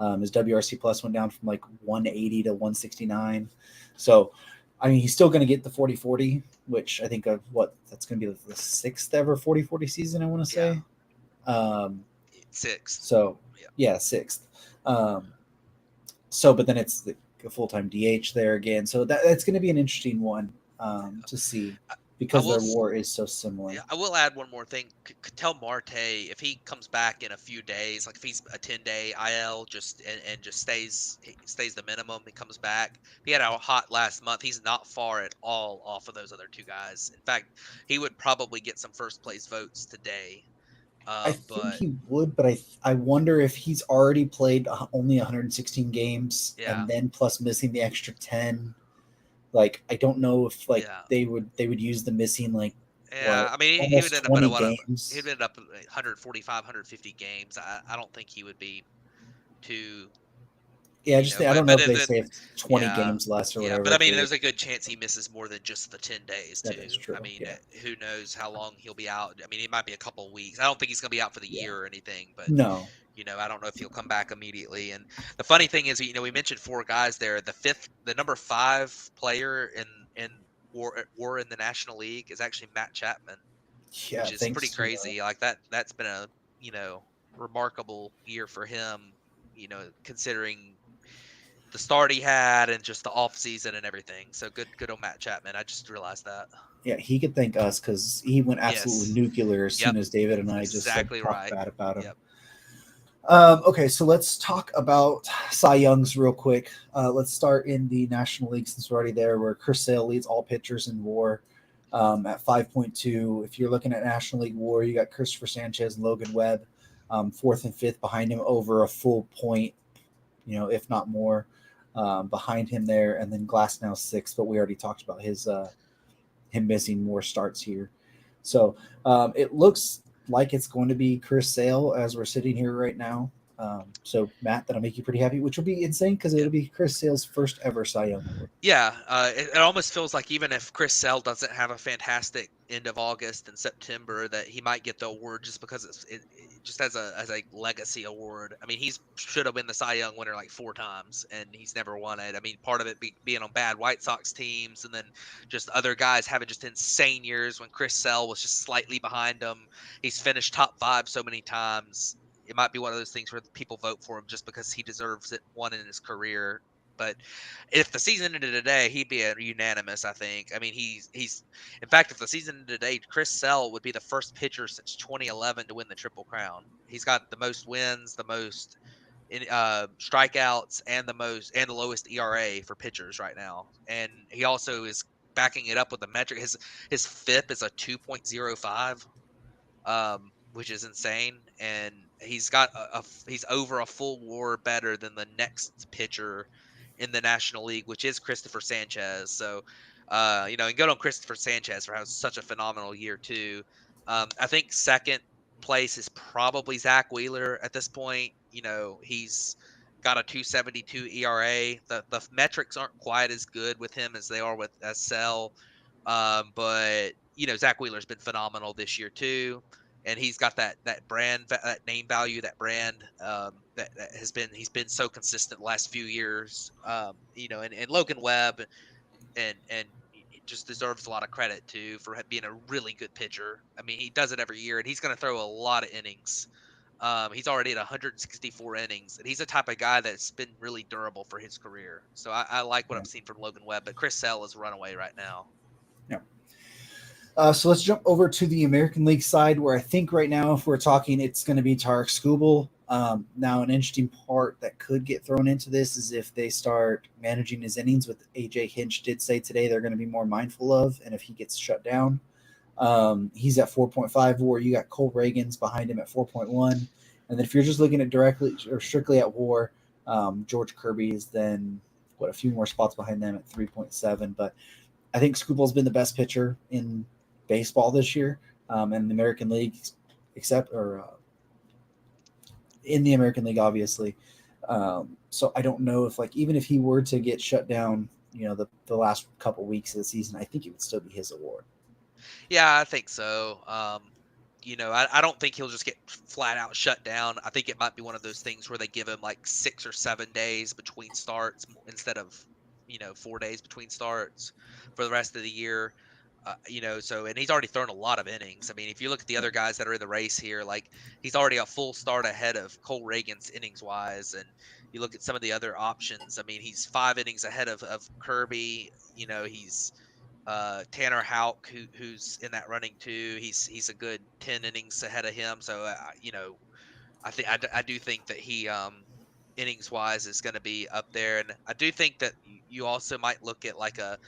S2: Yeah.
S1: His WRC plus went down from like 180 to 169. So, I mean, he's still going to get the 40-40, which I think of what that's going to be the sixth ever 40-40 season, I want to
S2: Yeah.
S1: say. Um,
S2: Sixth.
S1: so,
S2: Yeah.
S1: yeah, sixth. Um, but then it's a full time DH there again. So that's going to be an interesting one to see
S2: I, I
S1: because
S2: will
S1: their WAR is so similar.
S2: Yeah, I will add one more thing. Tell Marte if he comes back in a few days, like if he's a 10-day IL, and just stays the minimum, he comes back. He had a hot last month. He's not far at all off of those other two guys. In fact, he would probably get some first place votes today.
S1: I think
S2: But
S1: he would, but I wonder if he's already played only 116 games
S2: yeah,
S1: and then plus missing the extra 10. Like I don't know if like
S2: yeah,
S1: they would use the missing like
S2: yeah.
S1: what
S2: I mean, he would
S1: almost
S2: end up at
S1: 20
S2: he'd
S1: games.
S2: end up at 145, 150 games. I don't think he would be too.
S1: Yeah, just I
S2: But
S1: don't know
S2: but
S1: if they
S2: the,
S1: saved 20
S2: Yeah,
S1: games less or
S2: yeah,
S1: whatever
S2: but I
S1: if
S2: mean,
S1: they would.
S2: there's a good chance he misses more than just the 10 days
S1: That is
S2: too. I
S1: true.
S2: mean,
S1: Yeah.
S2: who knows how long he'll be out? I mean, it might be a couple weeks. I don't think he's going to be out for the
S1: Yeah.
S2: year or anything, but
S1: No.
S2: I don't know if he'll come back immediately. And the funny thing is, we mentioned 4 guys there. The number 5 player in war in the National League is actually Matt Chapman,
S1: Yeah,
S2: which is
S1: thanks
S2: pretty
S1: to
S2: crazy. Like that's been a remarkable year for him. Considering the start he had and just the off season and everything. So good on Matt Chapman. I just realized that.
S1: yeah, he could thank us because he went absolutely
S2: Yes.
S1: nuclear as
S2: Yep.
S1: soon as David and
S2: That's
S1: I just like
S2: exactly
S1: talked
S2: right.
S1: bad about him.
S2: Yep.
S1: Okay, so let's talk about Cy Youngs real quick. Let's start in the National League since we're already there, where Chris Sale leads all pitchers in WAR at 5.2. If you're looking at National League WAR, you got Christopher Sanchez and Logan Webb, fourth and fifth behind him, over a full point, if not more, behind him there, and then Glass now sixth. But we already talked about him missing more starts here. So it looks like it's going to be Chris Sale as we're sitting here right now. So Matt, that'll make you pretty happy, which will be insane because
S2: Yeah.
S1: it'll be Chris Sale's first ever Cy Young award.
S2: Yeah, it almost feels like even if Chris Sale doesn't have a fantastic end of August and September, that he might get the award just because it just as a legacy award. I mean, he's should have been the Cy Young winner like 4 times, and he's never won it. I mean, part of it being on bad White Sox teams, and then just other guys having just insane years when Chris Sale was just slightly behind him. He's finished top 5 so many times. It might be one of those things where people vote for him just because he deserves it one in his career. But if the season ended today, he'd be a unanimous. I think. I mean, he's. In fact, if the season ended today, Chris Sale would be the first pitcher since 2011 to win the Triple Crown. He's got the most wins, the most strikeouts, and the lowest ERA for pitchers right now. And he also is backing it up with the metric. His FIP is a 2.05, which is insane. And he's got he's over a full WAR better than the next pitcher in the National League, which is Christopher Sanchez. So, and good on Christopher Sanchez for having such a phenomenal year too. I think second place is probably Zach Wheeler at this point. He's got a 2.72 ERA. The metrics aren't quite as good with him as they are with Sell. But Zach Wheeler's been phenomenal this year too, and he's got that brand, that name value, that brand that he's been so consistent the last few years. And Logan Webb and it just deserves a lot of credit too for being a really good pitcher. I mean, he does it every year, and he's going to throw a lot of innings. He's already at 164 innings, and he's the type of guy that's been really durable for his career. So I like what
S1: Yeah.
S2: I've seen from Logan Webb, but Chris Sale is a runaway right now.
S1: Yeah. So let's jump over to the American League side, where I think right now, if we're talking, it's going to be Tarek Skubal. Now, an interesting part that could get thrown into this is if they start managing his innings, with AJ Hinch did say today they're going to be more mindful of, and if he gets shut down. He's at 4.5 WAR. You got Cole Reagans behind him at 4.1. And then if you're just looking at directly or strictly at WAR, George Kirby is then, a few more spots behind them at 3.7. But I think Scooball's been the best pitcher in baseball this year, and the American League, in the American League, obviously. So I don't know if, like, even if he were to get shut down, the last couple weeks of the season, I think it would still be his award.
S2: Yeah, I think so. I don't think he'll just get flat out shut down. I think it might be one of those things where they give him like 6 or 7 days between starts instead of 4 days between starts for the rest of the year. And he's already thrown a lot of innings. I mean, if you look at the other guys that are in the race here, like he's already a full start ahead of Cole Reagans innings wise, and you look at some of the other options. I mean, he's 5 innings ahead of Kirby. He's Tanner Houck, who's in that running too. He's a good 10 innings ahead of him. So I do think that he innings wise is going to be up there, and I do think that you also might look at like a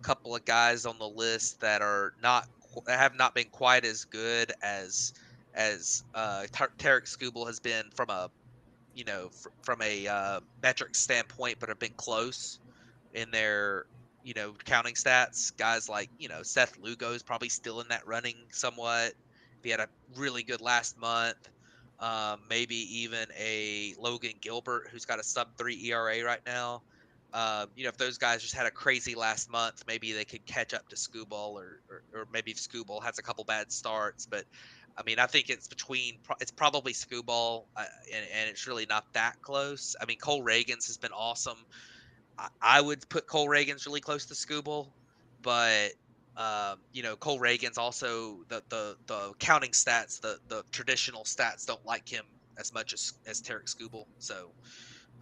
S2: couple of guys on the list that are not that have not been quite as good as Tarek Skubal has been from a from a metric standpoint, but have been close in their counting stats. Guys like Seth Lugo is probably still in that running somewhat. He had a really good last month. Maybe even a Logan Gilbert who's got a sub 3 ERA right now. If those guys just had a crazy last month, maybe they could catch up to Skubal, or maybe if Skubal has a couple bad starts. But I mean, I think it's probably Skubal, and it's really not that close. I mean, Cole Reagans has been awesome. I would put Cole Reagans really close to Skubal. but Cole Reagan's also the counting stats, the traditional stats don't like him as much as Tarek Skubal. So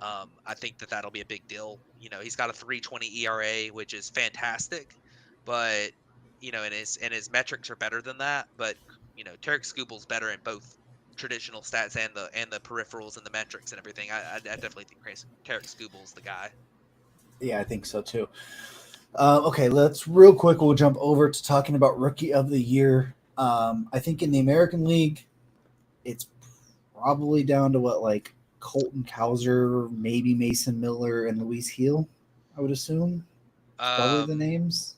S2: I think that'll be a big deal. He's got a 3.20 ERA, which is fantastic, but and his metrics are better than that. But Tarek Skubal's better in both traditional stats and the peripherals and the metrics and everything. I definitely think Tarek Skubal's the guy.
S1: Yeah, I think so too. Okay, let's real quick. We'll jump over to talking about Rookie of the Year. I think in the American League, it's probably down to what, like Colton Cowser, maybe Mason Miller, and Luis Heel. I would assume it's probably the
S2: Um,
S1: names.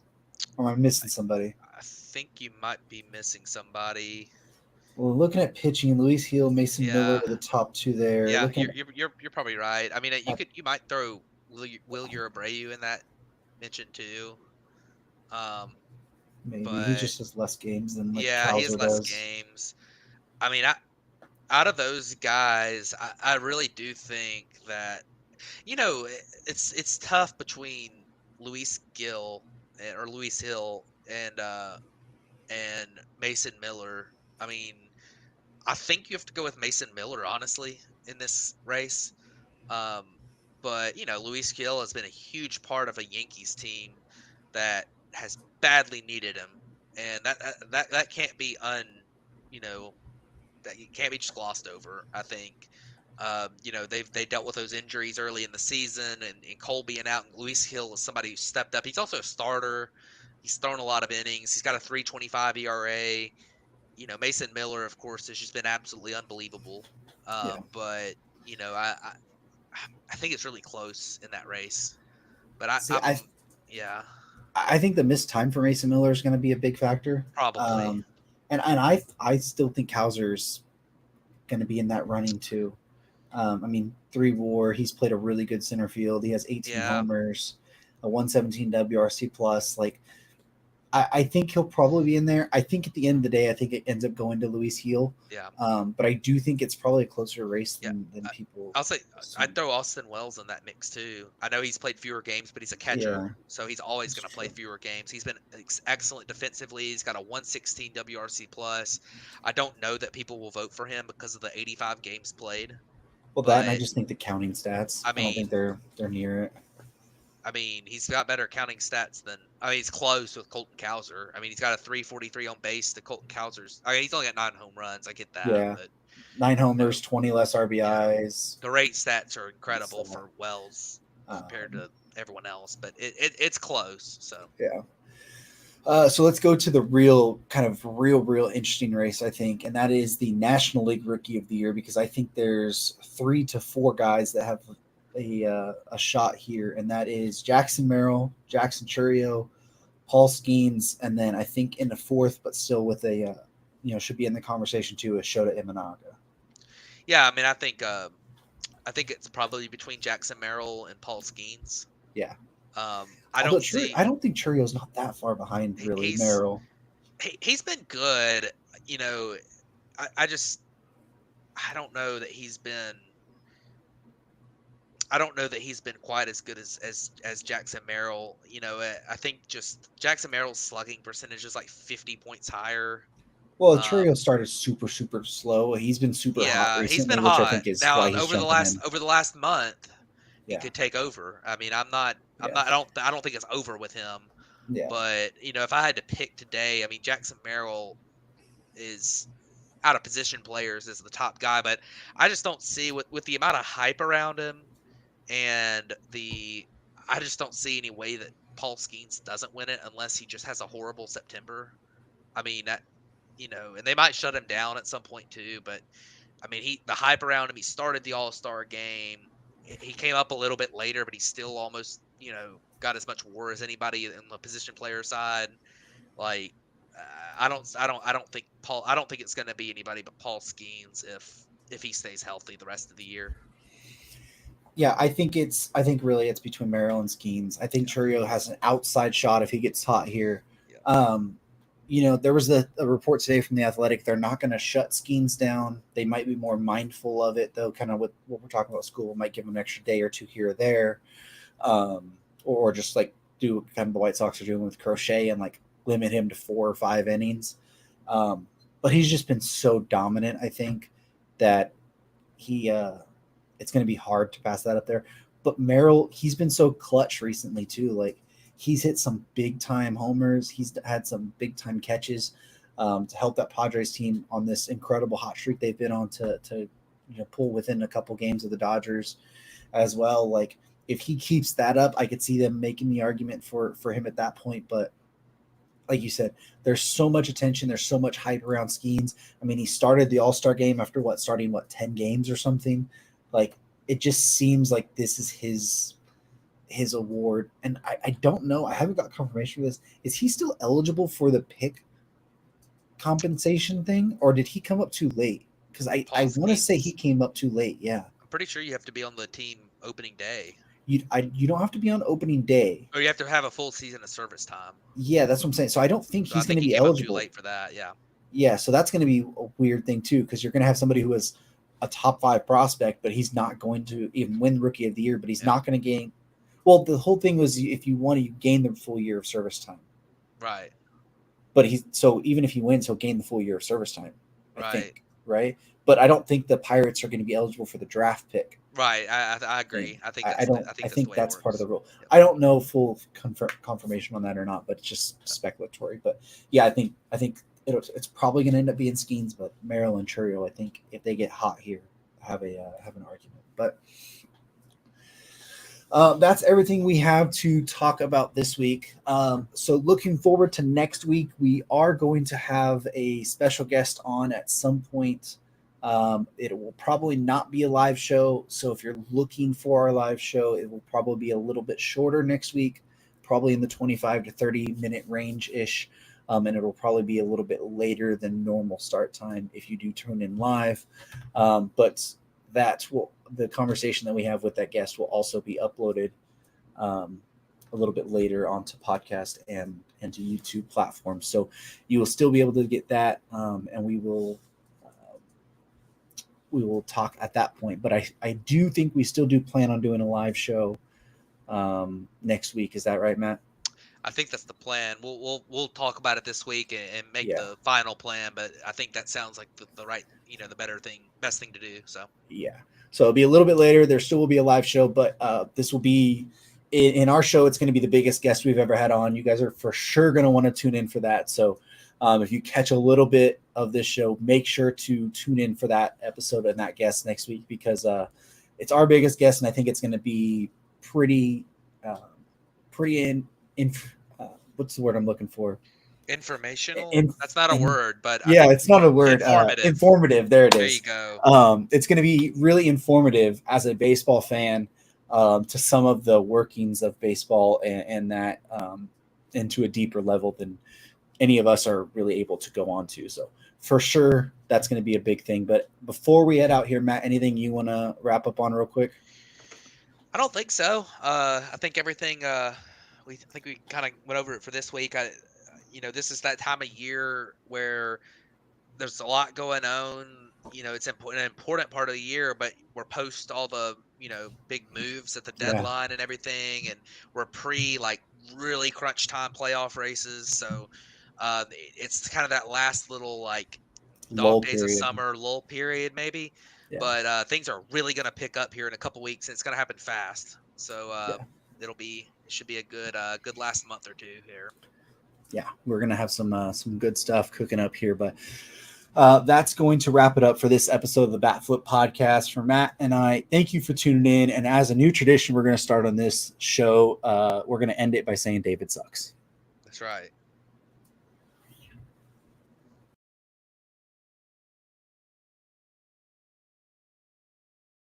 S1: Or am I missing somebody?
S2: I think you might be missing somebody.
S1: Well, looking at pitching, Luis Heel, Mason Miller
S2: Yeah,
S1: are the top two there.
S2: yeah,
S1: Looking
S2: you're probably right. I mean,
S1: at
S2: you might throw Will Abreu in that mention too. Um,
S1: maybe he
S2: but
S1: just has less games than like
S2: yeah, he has
S1: Cowser
S2: less
S1: does.
S2: games. I mean, out of those guys, I really do think that it's tough between Luis Gill or Luis Hill and Mason Miller. I mean, I think you have to go with Mason Miller, honestly, in this race. Um, but Luis Gill has been a huge part of a Yankees team that has badly needed him, and that can't be you know, that it can't be just glossed over. I think. They dealt with those injuries early in the season, and Cole being out, and Luis Hill is somebody who stepped up. He's also a starter. He's thrown a lot of innings. He's got a 3.25 ERA. Mason Miller, of course, has just been absolutely unbelievable.
S1: Yeah.
S2: But I think it's really close in that race. But I,
S1: See,
S2: I'm yeah,
S1: I think the missed time for Mason Miller is going to be a big factor.
S2: probably.
S1: And I still think Hauser's going to be in that running too. I mean, 3 WAR. He's played a really good center field. He has 18
S2: Yeah,
S1: homers, a 117 WRC plus. Like, I think he'll probably be in there. I think at the end of the day, I think it ends up going to Luis Heel.
S2: yeah,
S1: But I do think it's probably a closer race
S2: yeah.
S1: than
S2: I,
S1: people
S2: I'll say I'd
S1: assume.
S2: throw Austin Wells in that mix too. I know he's played fewer games, but he's a catcher,
S1: Yeah,
S2: so he's always
S1: that's
S2: going to play
S1: true.
S2: fewer games. He's been excellent defensively. He's got a 116 WRC plus. I don't know that people will vote for him because of the 85 games played,
S1: Well, that and I
S2: but
S1: just think the counting stats.
S2: I
S1: I don't
S2: mean,
S1: think they're near it.
S2: he's got better counting stats than. He's close with Colton Cowser. He's got a 3.43 on base to Colton Cowser's. He's only got 9 home runs. I get that,
S1: Yeah,
S2: but
S1: 9 homers, 20 less
S2: yeah,
S1: RBIs.
S2: the rate stats are
S1: It's,
S2: incredible for Wells compared
S1: um,
S2: to everyone else. But it's close. So
S1: yeah. So let's go to the real kind of real interesting race, I think, and that is the National League Rookie of the Year, because I think there's 3 to 4 guys that have a shot here, and that is Jackson Merrill, Jackson Churio, Paul Skeens, and then I think in the fourth, but still with should be in the conversation too, is Shota Imanaga.
S2: yeah, I think it's probably between Jackson Merrill and Paul Skeens.
S1: Yeah.
S2: I
S1: Although
S2: don't see
S1: I don't think Churio's not that far behind
S2: he-
S1: really
S2: he's
S1: Merrill.
S2: he's been good. You know, I just I don't know that he's been I don't know that he's been quite as good as Jackson Merrill. I think just Jackson Merrill's slugging percentage is like 50 points higher.
S1: Well,
S2: Um,
S1: Churio started super slow. He's been super hot
S2: yeah, he's been
S1: recently, which I
S2: hot.
S1: think is
S2: Now
S1: why he's jumping in.
S2: over the last month, he
S1: Yeah,
S2: could take over. I'm
S1: yeah,
S2: not I don't think it's over with him.
S1: yeah.
S2: But if I had to pick today, Jackson Merrill is out of position players is the top guy, but I just don't see with the amount of hype around him and I just don't see any way that Paul Skeens doesn't win it unless he just has a horrible September. That and they might shut him down at some point too, but the hype around him, he started the All-Star game. He came up a little bit later, but he still almost, got as much WAR as anybody in the position player side. Like I don't think it's going to be anybody but Paul Skeens if he stays healthy the rest of the year.
S1: Yeah, I think really it's between Merrill and Skeens. I think
S2: Yeah.
S1: Churio has an outside shot if he gets hot here.
S2: Yeah.
S1: There was a report today from the Athletic. They're not going to shut Skeens down. They might be more mindful of it, though. Kind of what we're talking about, school might give him an extra day or two here or there, or just like do kind of the White Sox are doing with Crochet and like limit him to 4 or 5 innings. But he's just been so dominant, I think, that he it's going to be hard to pass that up there. But Merrill, he's been so clutch recently too. Like he's hit some big time homers. He's had some big time catches to help that Padres team on this incredible hot streak they've been on to pull within a couple games of the Dodgers as well. Like if he keeps that up, I could see them making the argument for him at that point. But like you said, there's so much attention. There's so much hype around Skeens. I mean, he started the All-Star game after starting 10 games or something. Like it just seems like this is his award. And I don't know. I haven't got confirmation for this. Is he still eligible for the pick compensation thing, or did he come up too late? Because I want to say he came up too late. Yeah.
S2: I'm pretty sure you have to be on the team opening day.
S1: You don't have to be on opening day.
S2: Or you have to have a full season of service time.
S1: Yeah, that's what I'm saying. So I don't think he's going to be eligible.
S2: Too late for that, yeah.
S1: Yeah, so that's going to be a weird thing too, because you're going to have somebody who is a top 5 prospect, but he's not going to even win Rookie of the Year. But he's not going to gain. Well, the whole thing was if you want to, you gain the full year of service time.
S2: Right.
S1: But even if he wins, he'll gain the full year of service time. I think, right? But I don't think the Pirates are going to be eligible for the draft pick.
S2: Right, I agree. I think
S1: that's part of the rule. Yep. I don't know full confirmation on that or not, but it's just speculatory. But yeah, I think it's probably going to end up being Skeens, but Merrill and Churriel, I think if they get hot here, have an argument. But that's everything we have to talk about this week. So looking forward to next week, we are going to have a special guest on at some point. It will probably not be a live show. So if you're looking for our live show, it will probably be a little bit shorter next week, probably in the 25 to 30 minute range ish. And it'll probably be a little bit later than normal start time if you do tune in live. But the conversation that we have with that guest will also be uploaded a little bit later onto podcast and to YouTube platforms. So you will still be able to get that. And we will talk at that point, but I do think we still do plan on doing a live show next week. Is that right, Matt?
S2: I think that's the plan. We'll talk about it this week and make the final plan, but I think that sounds like the right, the best thing to do. So
S1: yeah, so it'll be a little bit later. There still will be a live show, but this will be in our show. It's going to be the biggest guest we've ever had on. You guys are for sure going to want to tune in for that. So if you catch a little bit of this show, make sure to tune in for that episode and that guest next week, because it's our biggest guest, and I think it's going to be pretty what's the word I'm looking for?
S2: Informational? That's not a word, but
S1: it's not a word. Informative. There it is.
S2: There you go.
S1: It's going to be really informative as a baseball fan to some of the workings of baseball and that into a deeper level than any of us are really able to go on to. So for sure, that's going to be a big thing. But before we head out here, Matt, anything you want to wrap up on real quick?
S2: I don't think so. I think everything, we kind of went over it for this week. This is that time of year where there's a lot going on. It's an important part of the year, but we're post all the, big moves at the deadline and everything. And we're really crunch time playoff races. So, it's kind of that last little dog days of summer lull period maybe, but things are really going to pick up here in a couple weeks, and it's going to happen fast. So it should be a good last month or two here.
S1: Yeah, we're going to have some good stuff cooking up here, but that's going to wrap it up for this episode of the Bat Flip Podcast. For Matt and I, thank you for tuning in. And as a new tradition, we're going to start on this show. We're going to end it by saying David sucks.
S2: That's right.